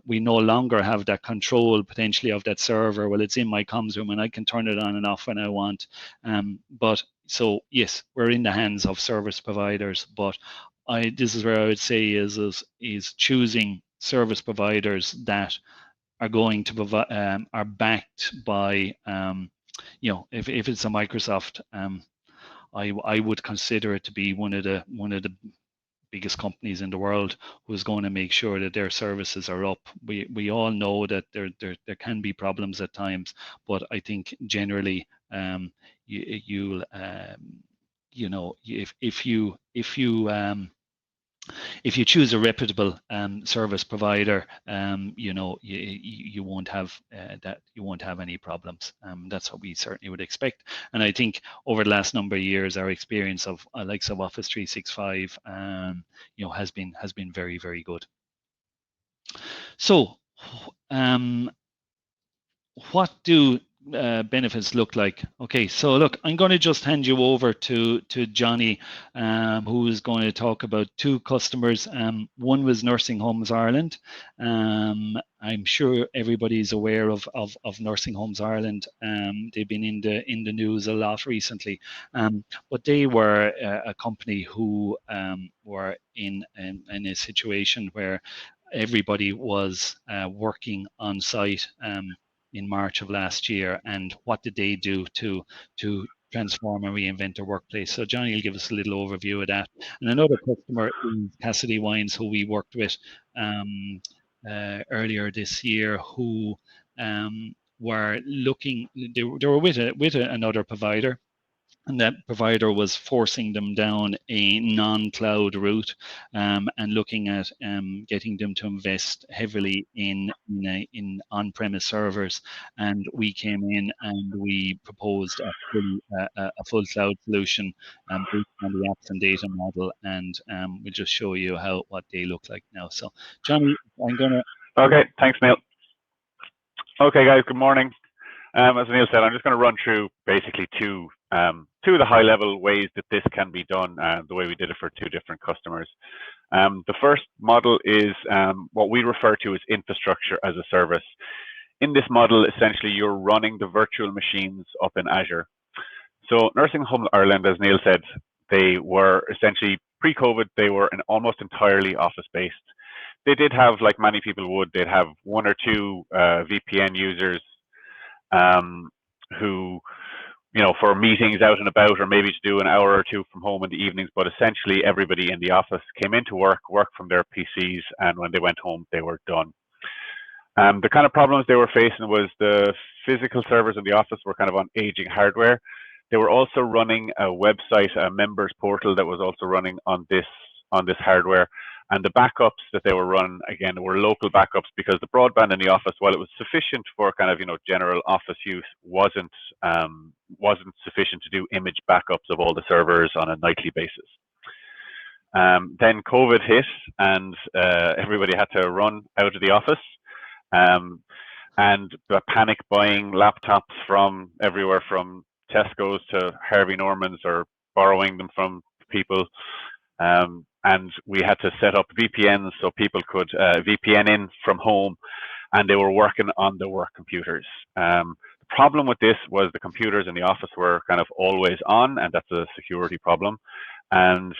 we no longer have that control potentially of that server. Well, it's in my comms room and I can turn it on and off when I want. But so yes, we're in the hands of service providers. But this is where I would say is choosing service providers that are going to provide are backed by if it's a Microsoft, I would consider it to be one of the biggest companies in the world who's going to make sure that their services are up. We all know that there can be problems at times, but I think generally you'll if you choose a reputable service provider, you won't have any problems. That's what we certainly would expect. And I think over the last number of years, our experience of likes of Office 365, has been very, very good. So, what do benefits look like? Okay, so look, I'm going to just hand you over to Johnny, who is going to talk about two customers. One was Nursing Homes Ireland. I'm sure everybody's aware of Nursing Homes Ireland. They've been in the news a lot recently, but they were a company who were in a situation where everybody was working on site in March of last year. And what did they do to transform and reinvent their workplace. So Johnny will give us a little overview of that. And another customer is Cassidy Wines, who we worked with earlier this year, who were looking, they were with another provider, and that provider was forcing them down a non-cloud route, and looking at getting them to invest heavily in on-premise servers. And we came in and we proposed a full cloud solution based on the apps and data model, and we'll just show you what they look like now. So, Johnny, I'm gonna.
Okay, thanks, Neil. Okay, guys, good morning. As Neil said, I'm just going to run through basically two of the high-level ways that this can be done, the way we did it for two different customers. The first model is what we refer to as infrastructure as a service. In this model, essentially, you're running the virtual machines up in Azure. So Nursing Home Ireland, as Neil said, they were essentially, pre-COVID, they were almost entirely office-based. They did have, like many people would, they'd have one or two VPN users who, for meetings out and about, or maybe to do an hour or two from home in the evenings, but essentially everybody in the office came into work from their PCs, and when they went home, they were done. The kind of problems they were facing was the physical servers in the office were kind of on aging hardware. They were also running a website, a members portal that was also running on this hardware. And the backups that they were running, again, were local backups, because the broadband in the office, while it was sufficient for kind of, general office use, wasn't sufficient to do image backups of all the servers on a nightly basis. Then COVID hit, and everybody had to run out of the office, and panic buying laptops from everywhere, from Tesco's to Harvey Norman's, or borrowing them from people. And we had to set up VPNs so people could VPN in from home, and they were working on their work computers. The problem with this was the computers in the office were kind of always on, and that's a security problem. And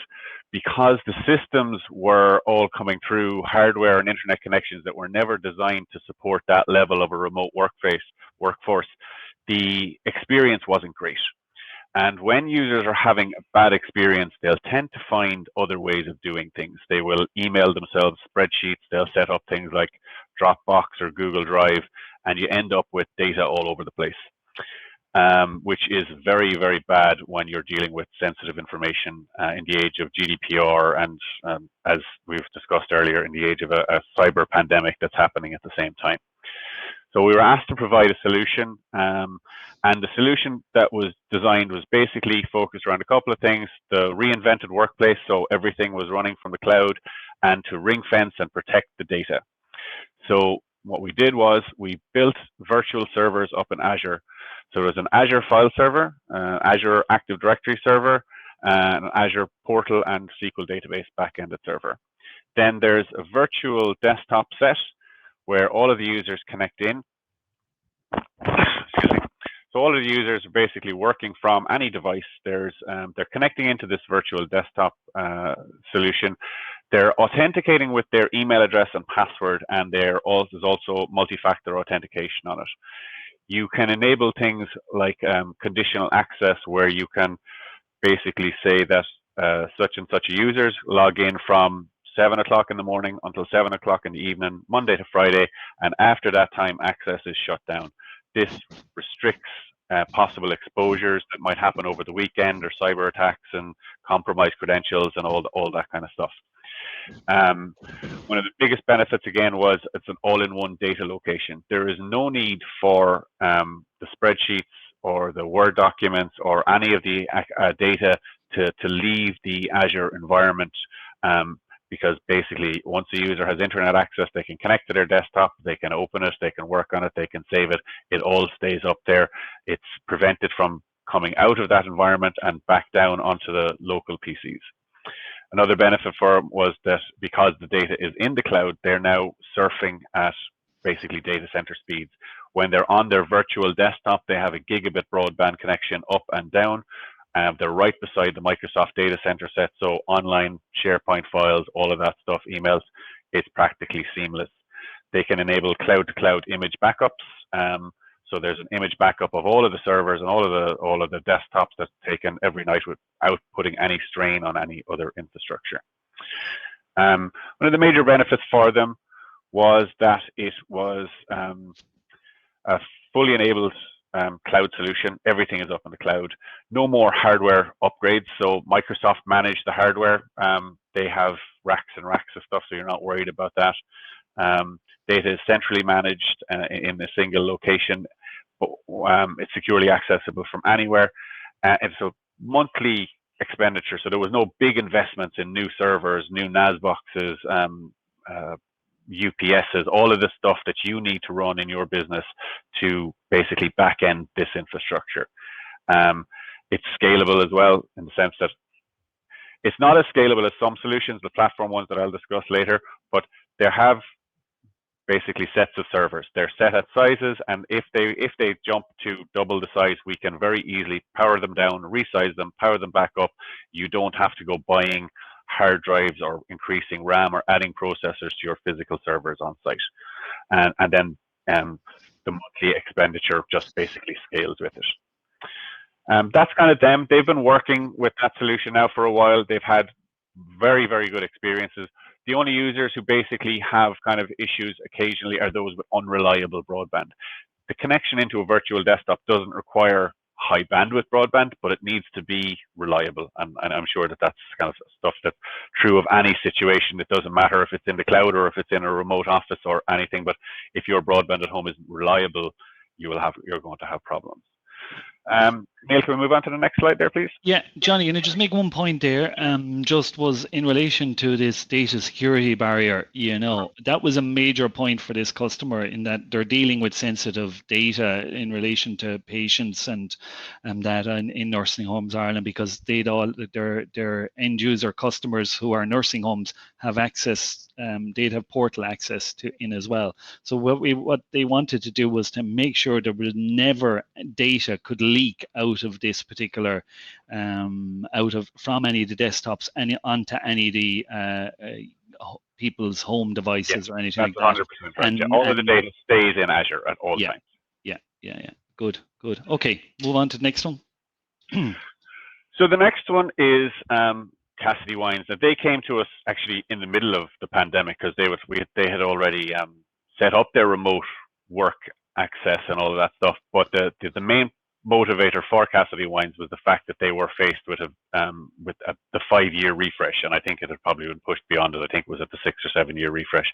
because the systems were all coming through hardware and internet connections that were never designed to support that level of a remote workforce, the experience wasn't great. And when users are having a bad experience, they'll tend to find other ways of doing things. They will email themselves spreadsheets. They'll set up things like Dropbox or Google Drive, and you end up with data all over the place, which is very, very bad when you're dealing with sensitive information in the age of GDPR, and as we've discussed earlier, in the age of a cyber pandemic that's happening at the same time. So we were asked to provide a solution, and the solution that was designed was basically focused around a couple of things: the reinvented workplace, so everything was running from the cloud, and to ring fence and protect the data. So what we did was we built virtual servers up in Azure. So there's an Azure file server, Azure Active Directory server, an Azure portal and SQL database backended server. Then there's a virtual desktop set where all of the users connect in. So all of the users are basically working from any device. They're connecting into this virtual desktop solution. They're authenticating with their email address and password, and there's also multi-factor authentication on it. You can enable things like conditional access, where you can basically say that such and such users log in from 7 o'clock in the morning until 7 o'clock in the evening, Monday to Friday, and after that time, access is shut down. This restricts possible exposures that might happen over the weekend, or cyber attacks and compromised credentials and all that kind of stuff. One of the biggest benefits, again, was it's an all-in-one data location. There is no need for the spreadsheets or the Word documents or any of the data to leave the Azure environment, because basically once a user has internet access, they can connect to their desktop, they can open it, they can work on it, they can save it. It all stays up there. It's prevented from coming out of that environment and back down onto the local PCs. Another benefit for them was that because the data is in the cloud, they're now surfing at basically data center speeds. When they're on their virtual desktop, they have a gigabit broadband connection up and down. They're right beside the Microsoft data center set, so online SharePoint files, all of that stuff, emails, it's practically seamless. They can enable cloud-to-cloud image backups, So there's an image backup of all of the servers and all of the desktops that's taken every night without putting any strain on any other infrastructure. One of the major benefits for them was that it was a fully enabled cloud solution. Everything is up in the cloud. No more hardware upgrades. So Microsoft managed the hardware. They have racks and racks of stuff, so you're not worried about that. Data is centrally managed in a single location, but it's securely accessible from anywhere. And so monthly expenditure. So there was no big investments in new servers, new NAS boxes, UPSs, all of the stuff that you need to run in your business to basically back end this infrastructure. It's scalable as well, in the sense that it's not as scalable as some solutions, the platform ones that I'll discuss later, but they have basically sets of servers. They're set at sizes, and if they jump to double the size, we can very easily power them down, resize them, power them back up. You don't have to go buying hard drives or increasing RAM or adding processors to your physical servers on site. And then the monthly expenditure just basically scales with it. That's kind of them. They've been working with that solution now for a while. They've had very, very good experiences. The only users who basically have kind of issues occasionally are those with unreliable broadband. The connection into a virtual desktop doesn't require high bandwidth broadband, but it needs to be reliable. And I'm sure that that's kind of stuff that's true of any situation. It doesn't matter if it's in the cloud or if it's in a remote office or anything, but if your broadband at home isn't reliable, you're going to have problems. Neil, can we move on to the next slide there, please?
Yeah, Johnny, can I just make one point there? Just was in relation to this data security barrier, that was a major point for this customer, in that they're dealing with sensitive data in relation to patients and that in nursing homes Ireland, because their end user customers who are nursing homes have access, they'd have portal access to in as well. So what they wanted to do was to make sure there was never data could leak out of this particular from any of the desktops onto any of the people's home devices or anything like that.
100% right. All of the data stays in Azure at all times.
Yeah. Good. Okay, move on to the next one.
So the next one is Cassidy Wines. Now, they came to us actually in the middle of the pandemic, because they had already set up their remote work access and all of that stuff. But the main motivator for Cassidy Wines was the fact that they were faced with the 5-year refresh, and I think it had probably been pushed beyond it. I think it was at the 6 or 7 year refresh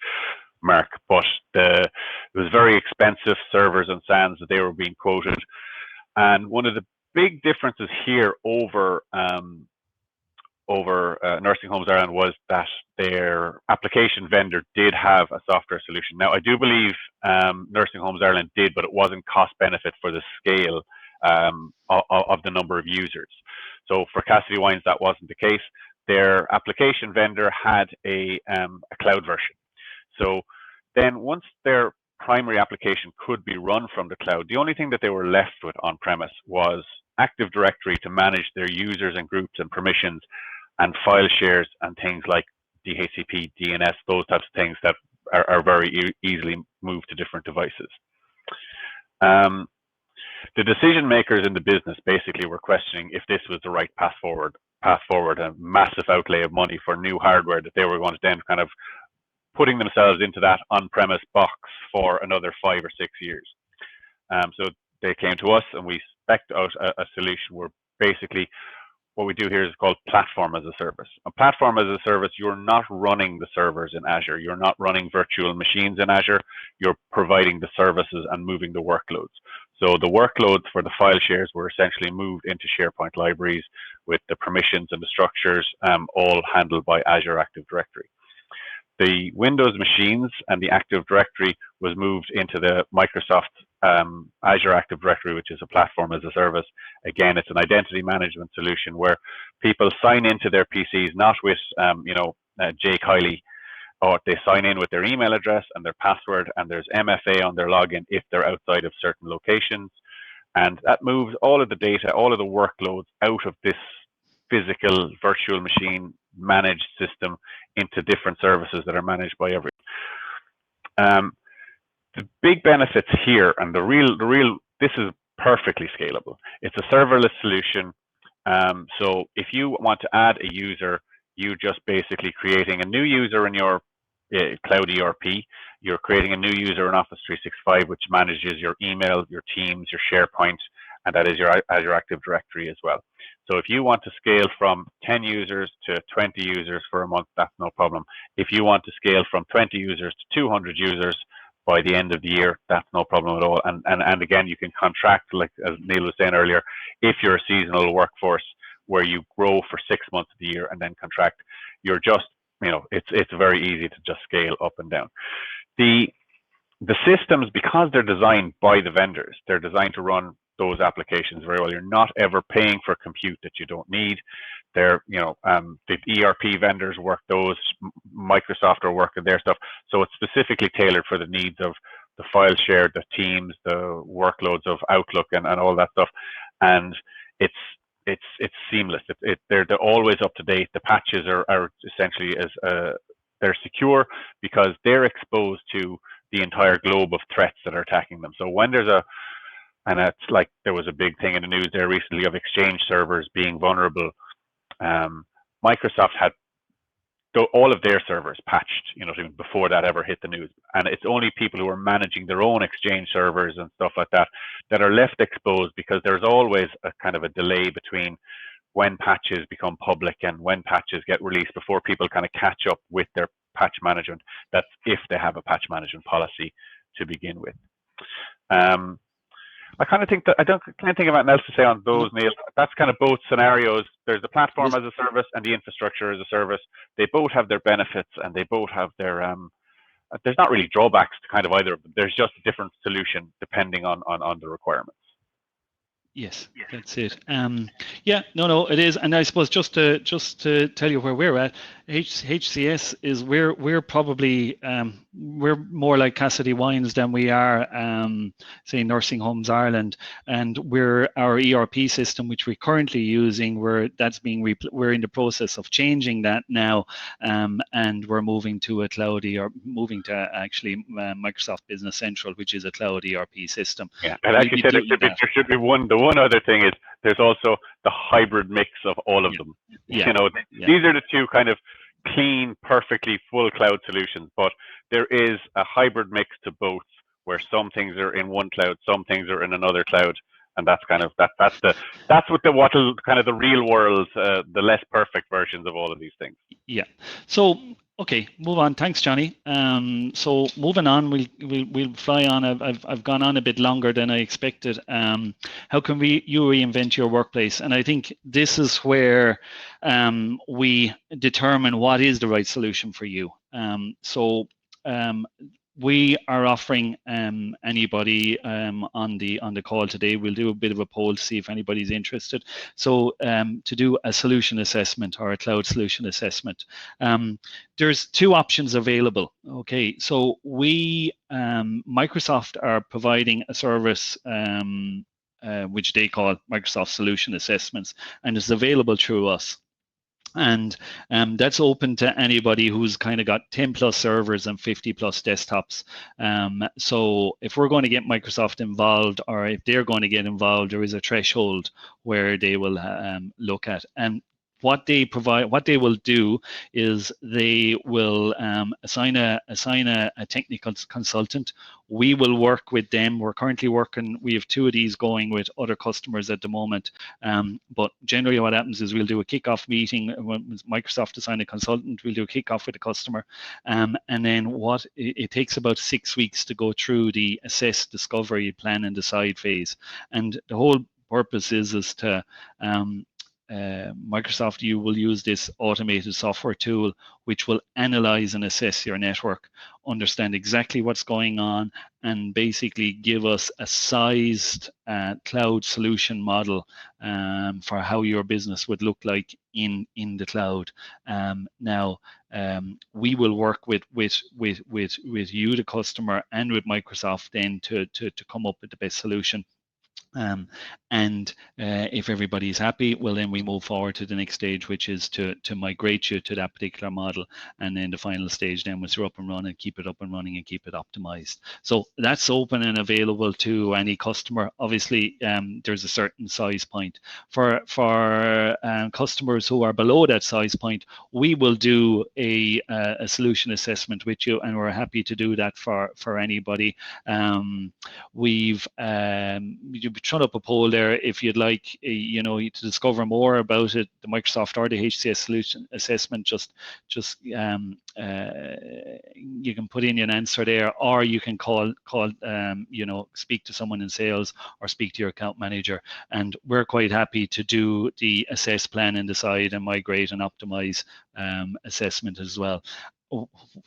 mark. But it was very expensive servers and SANs that they were being quoted, and one of the big differences here over Nursing Homes Ireland was that their application vendor did have a software solution. Now, I do believe Nursing Homes Ireland did, but it wasn't cost benefit for the scale of the number of users. So for Cassidy Wines, that wasn't the case. Their application vendor had a cloud version. So then once their primary application could be run from the cloud, the only thing that they were left with on premise was Active Directory to manage their users and groups and permissions and file shares and things like DHCP, DNS, those types of things that are very easily moved to different devices. The decision makers in the business basically were questioning if this was the right path forward, a massive outlay of money for new hardware that they were going to then kind of putting themselves into that on-premise box for another 5 or 6 years. So they came to us and we spec'd out a solution where basically what we do here is called platform as a service. A platform as a service, you're not running the servers in Azure. You're not running virtual machines in Azure. You're providing the services and moving the workloads. So the workloads for the file shares were essentially moved into SharePoint libraries with the permissions and the structures all handled by Azure Active Directory. The Windows machines and the Active Directory was moved into the Microsoft Azure Active Directory, which is a platform as a service. Again, it's an identity management solution where people sign into their PCs, not with, Jake Hiley, or they sign in with their email address and their password, and there's MFA on their login if they're outside of certain locations. And that moves all of the data, all of the workloads out of this physical virtual machine managed system into different services that are managed by everyone. The big benefits here, and the real this is perfectly scalable. It's a serverless solution. So if you want to add a user, you just basically creating a new user in your cloud ERP. You're creating a new user in Office 365, which manages your email, your Teams, your SharePoint, and that is your Azure Active Directory as well. So if you want to scale from 10 users to 20 users for a month, that's no problem. If you want to scale from 20 users to 200 users by the end of the year, that's no problem at all. And again, you can contract, like as Neil was saying earlier, if you're a seasonal workforce where you grow for 6 months of the year and then contract, you're just, it's very easy to just scale up and down. The systems, because they're designed by the vendors, they're designed to run those applications very well. You're not ever paying for compute that you don't need. They're, the ERP vendors work those, Microsoft are working their stuff. So it's specifically tailored for the needs of the file share, the Teams, the workloads of Outlook and all that stuff. And it's seamless. They're always up to date. The patches are essentially they're secure because they're exposed to the entire globe of threats that are attacking them. So when and it's like there was a big thing in the news there recently of Exchange servers being vulnerable. Microsoft had all of their servers patched, before that ever hit the news. And it's only people who are managing their own Exchange servers and stuff like that are left exposed, because there's always a kind of a delay between when patches become public and when patches get released before people kind of catch up with their patch management. That's if they have a patch management policy to begin with. I kind of think that can't think of anything else to say on those, Neil. That's kind of both scenarios. There's the platform as a service and the infrastructure as a service. They both have their benefits and they both have their there's not really drawbacks to kind of either of them. There's just a different solution depending on the requirements.
Yes, that's it. Yeah, no, it is. And I suppose just to tell you where we're at, HCS is we're probably we're more like Cassidy Wines than we are say Nursing Homes Ireland, and our ERP system which we're currently using, we're in the process of changing that now, and we're moving to a cloud moving to actually Microsoft Business Central, which is a cloud ERP system.
Yeah, and like you said, there should be one other thing is there's also the hybrid mix of all of them. These are the two kind of clean, perfectly full cloud solutions, but there is a hybrid mix to both, where some things are in one cloud, some things are in another cloud, and that's kind of that's what kind of the real world, the less perfect versions of all of these things.
Yeah. So okay, move on. Thanks, Johnny. So moving on, we'll fly on. I've gone on a bit longer than I expected. How can you reinvent your workplace? And I think this is where we determine what is the right solution for you. We are offering anybody on the call today. We'll do a bit of a poll to see if anybody's interested. So to do a solution assessment or a cloud solution assessment, there's two options available. Okay, so Microsoft are providing a service which they call Microsoft Solution Assessments, and it's available through us. And that's open to anybody who's kind of got 10 plus servers and 50 plus desktops. So if we're going to get Microsoft involved, or if they're going to get involved, there is a threshold where they will look at. And what they will do is they will assign a technical consultant. We will work with them. We're currently working, we have two of these going with other customers at the moment. But generally what happens is we'll do a kickoff meeting. When Microsoft assign a consultant, we'll do a kickoff with the customer. And then it takes about 6 weeks to go through the assess, discovery, plan and decide phase. And the whole purpose is to Microsoft, you will use this automated software tool which will analyze and assess your network, understand exactly what's going on, and basically give us a sized cloud solution model for how your business would look like in the cloud. Now, we will work with you, the customer, and with Microsoft then to come up with the best solution. And if everybody's happy, well, then we move forward to the next stage, which is to migrate you to that particular model. And then the final stage then was you're up and running, keep it up and running and keep it optimized. So that's open and available to any customer. Obviously, there's a certain size point. For customers who are below that size point, we will do a solution assessment with you, and we're happy to do that for anybody. We've thrown up a poll there if you'd like, to discover more about it, the Microsoft or the HCS solution assessment. Just you can put in an answer there, or you can call speak to someone in sales or speak to your account manager, and we're quite happy to do the assess, plan, and decide and migrate and optimize assessment as well.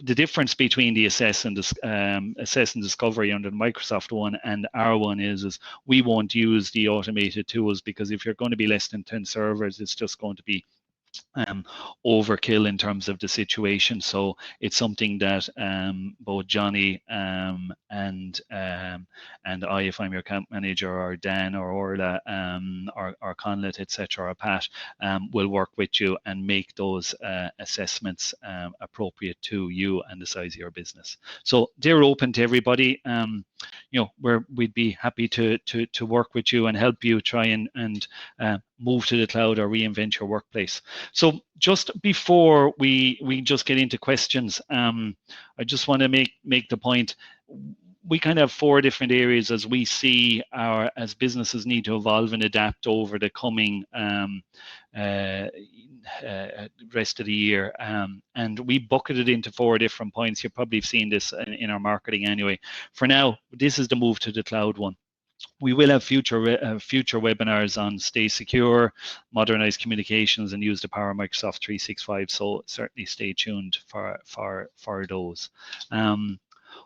The difference between the assess and discovery under the Microsoft one and our one is we won't use the automated tools, because if you're going to be less than 10 servers, it's just going to be overkill in terms of the situation. So it's something that both Johnny and I, if I'm your account manager, or Dan or Orla or Conlet, etc., or Pat, will work with you and make those assessments appropriate to you and the size of your business. So they're open to everybody. We'd be happy to work with you and help you try and move to the cloud or reinvent your workplace. So just before we just get into questions, I just want to make the point. We kind of have 4 different areas as we see as businesses need to evolve and adapt over the coming rest of the year, and we bucketed into 4 different points. You've probably seen this in our marketing anyway. For now, this is the move to the cloud one. We will have future webinars on stay secure, modernize communications, and use the power of Microsoft 365. So certainly stay tuned for those.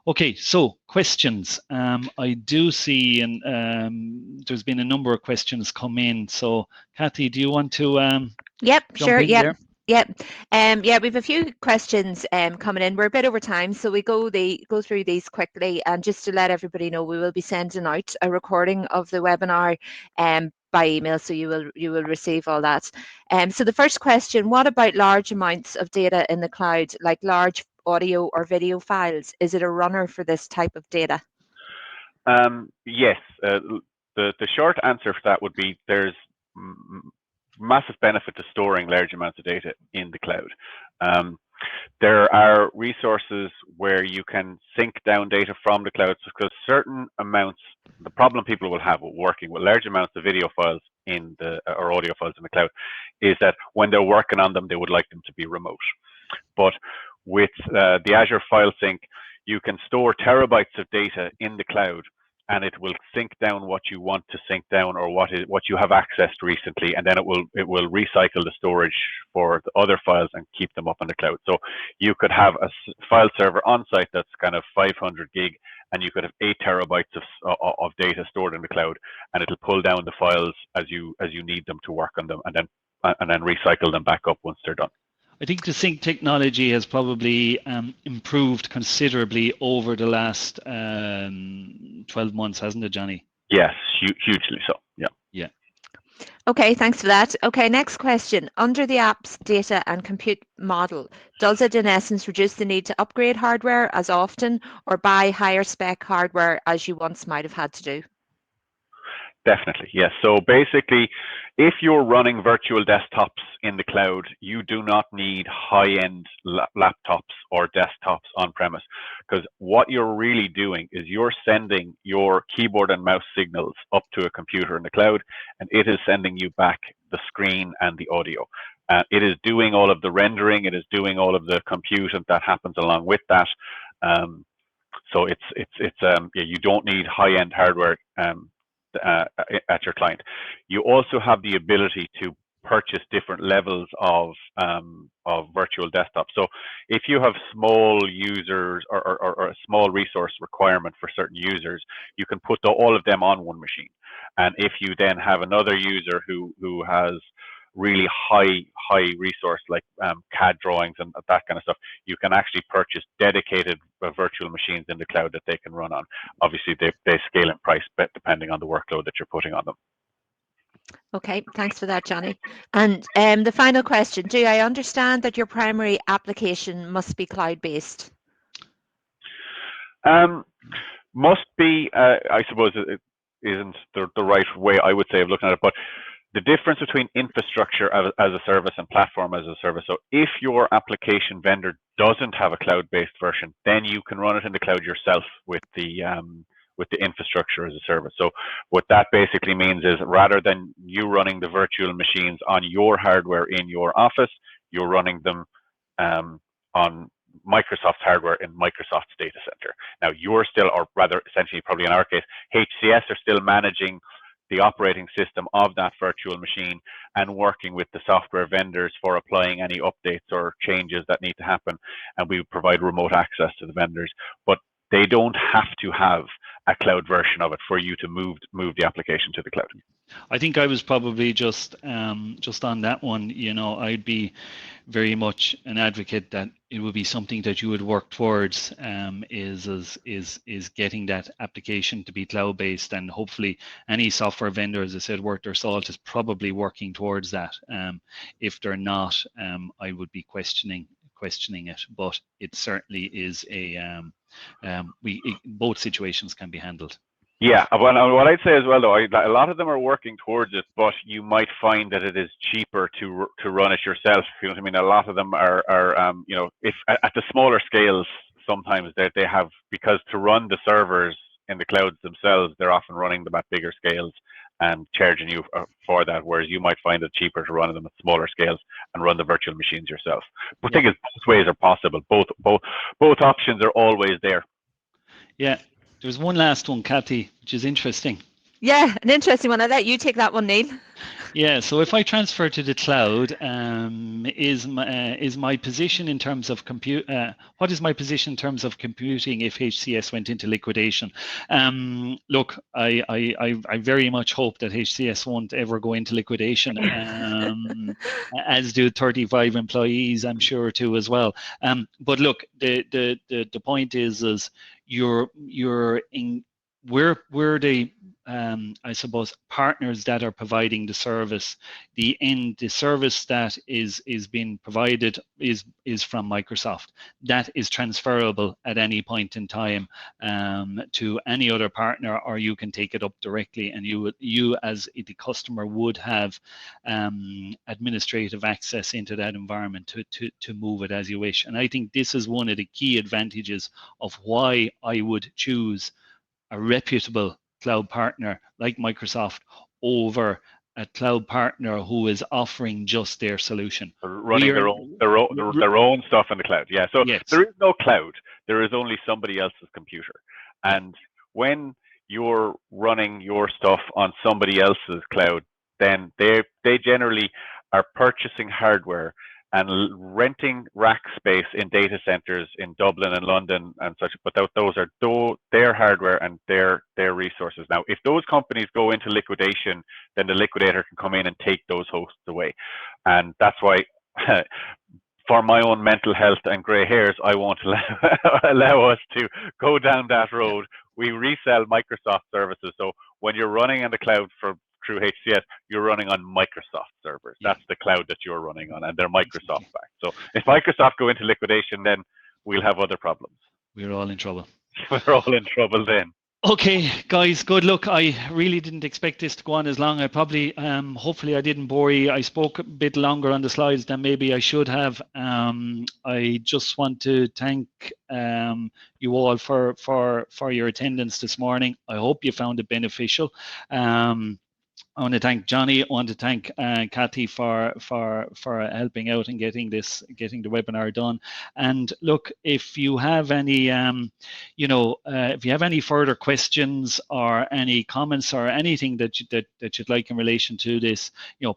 Okay, so questions. I do see, and there's been a number of questions come in. So Kathy, do you want to
Yep, sure.
jump in there?
Yep. Yeah, we have a few questions coming in. We're a bit over time, so we go through these quickly. And just to let everybody know, we will be sending out a recording of the webinar by email, so you will receive all that. So the first question: what about large amounts of data in the cloud, like large audio or video files? Is it a runner for this type of data?
Yes. The short answer for that would be there's massive benefit to storing large amounts of data in the cloud. There are resources where you can sync down data from the cloud, because certain amounts, the problem people will have with working with large amounts of video files or audio files in the cloud is that when they're working on them, they would like them to be remote. But with the Azure File Sync, you can store terabytes of data in the cloud, and it will sync down what you want to sync down, or what you have accessed recently, and then it will recycle the storage for the other files and keep them up on the cloud. So you could have a file server on site that's kind of 500 gig, and you could have 8 terabytes of data stored in the cloud, and it'll pull down the files as you need them to work on them, and then recycle them back up once they're done.
I think the sync technology has probably improved considerably over the last 12 months, hasn't it, Johnny?
Yes, hugely so. Yeah.
Yeah.
Okay, thanks for that. Okay, next question. Under the app's data and compute model, does it in essence reduce the need to upgrade hardware as often, or buy higher spec hardware as you once might have had to do?
Definitely, yes. So basically, if you're running virtual desktops in the cloud, you do not need high-end laptops or desktops on premise, because what you're really doing is you're sending your keyboard and mouse signals up to a computer in the cloud, and it is sending you back the screen and the audio. It is doing all of the rendering, it is doing all of the compute that happens along with that. So you don't need high-end hardware at your client. You also have the ability to purchase different levels of virtual desktop. So if you have small users or a small resource requirement for certain users, you can put all of them on one machine. And if you then have another user who has really high resource, like CAD drawings and that kind of stuff, you can actually purchase dedicated virtual machines in the cloud that they can run on. Obviously, they scale in price depending on the workload that you're putting on them.
Okay, thanks for that, Johnny. And the final question, do I understand that your primary application must be cloud-based?
Must be, I suppose, it isn't the right way, I would say, of looking at it, but the difference between infrastructure as a service and platform as a service. So if your application vendor doesn't have a cloud-based version, then you can run it in the cloud yourself with the infrastructure as a service. So what that basically means is, rather than you running the virtual machines on your hardware in your office, you're running them on Microsoft's hardware in Microsoft's data center. Now you're still, or rather essentially probably in our case, HCS are still managing the operating system of that virtual machine and working with the software vendors for applying any updates or changes that need to happen. And we provide remote access to the vendors, but they don't have to have a cloud version of it for you to move the application to the cloud.
I think I was probably just on that one. You know, I'd be very much an advocate that it would be something that you would work towards. Is getting that application to be cloud based, and hopefully any software vendor, as I said, worth their salt, is probably working towards that. If they're not, I would be questioning it. But it certainly is a both situations can be handled.
Yeah, well, what I'd say as well, though, a lot of them are working towards it, but you might find that it is cheaper to run it yourself. You know what I mean? A lot of them are you know, if at the smaller scales, sometimes they have, because to run the servers in the clouds themselves, they're often running them at bigger scales and charging you for that, whereas you might find it cheaper to run them at smaller scales and run the virtual machines yourself. But the thing is, both ways are possible. Both options are always there.
Yeah. There's one last one, Kathy, which is interesting.
Yeah, an interesting one. I'll let you take that one, Neil.
Yeah, so if I transfer to the cloud, is my position in terms of what is my position in terms of computing if HCS went into liquidation? Look, I very much hope that HCS won't ever go into liquidation, as do 35 employees, I'm sure too as well. But look, the point is we're the I suppose partners that are providing the service. The service that is being provided is from Microsoft. That is transferable at any point in time to any other partner, or you can take it up directly, and you as the customer would have administrative access into that environment to move it as you wish. And I think this is one of the key advantages of why I would choose a reputable cloud partner like Microsoft over a cloud partner who is offering just their solution.
Running their own stuff in the cloud. Yeah. So yes. There is no cloud. There is only somebody else's computer. And when you're running your stuff on somebody else's cloud, then they generally are purchasing hardware and renting rack space in data centers in Dublin and London and such, but those are their hardware and their resources. Now, if those companies go into liquidation, then the liquidator can come in and take those hosts away. And that's why, for my own mental health and grey hairs, I won't allow us to go down that road. We resell Microsoft services. So when you're running in the cloud through HCS, you're running on Microsoft servers. That's the cloud that you're running on, and they're Microsoft backed. So if Microsoft go into liquidation, then we'll have other problems.
We're all in trouble.
We're all in trouble then.
Okay, guys, good luck. I really didn't expect this to go on as long. I probably, hopefully I didn't bore you. I spoke a bit longer on the slides than maybe I should have. I just want to thank you all for your attendance this morning. I hope you found it beneficial. I want to thank Johnny. I want to thank Kathy for helping out and getting the webinar done. And look, if you have any, if you have any further questions or any comments or anything that you'd like in relation to this,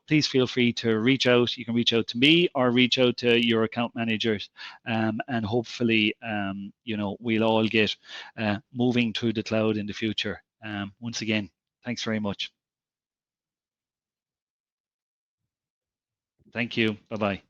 please feel free to reach out. You can reach out to me or reach out to your account managers, and hopefully, we'll all get moving to the cloud in the future. Once again, thanks very much. Thank you. Bye-bye.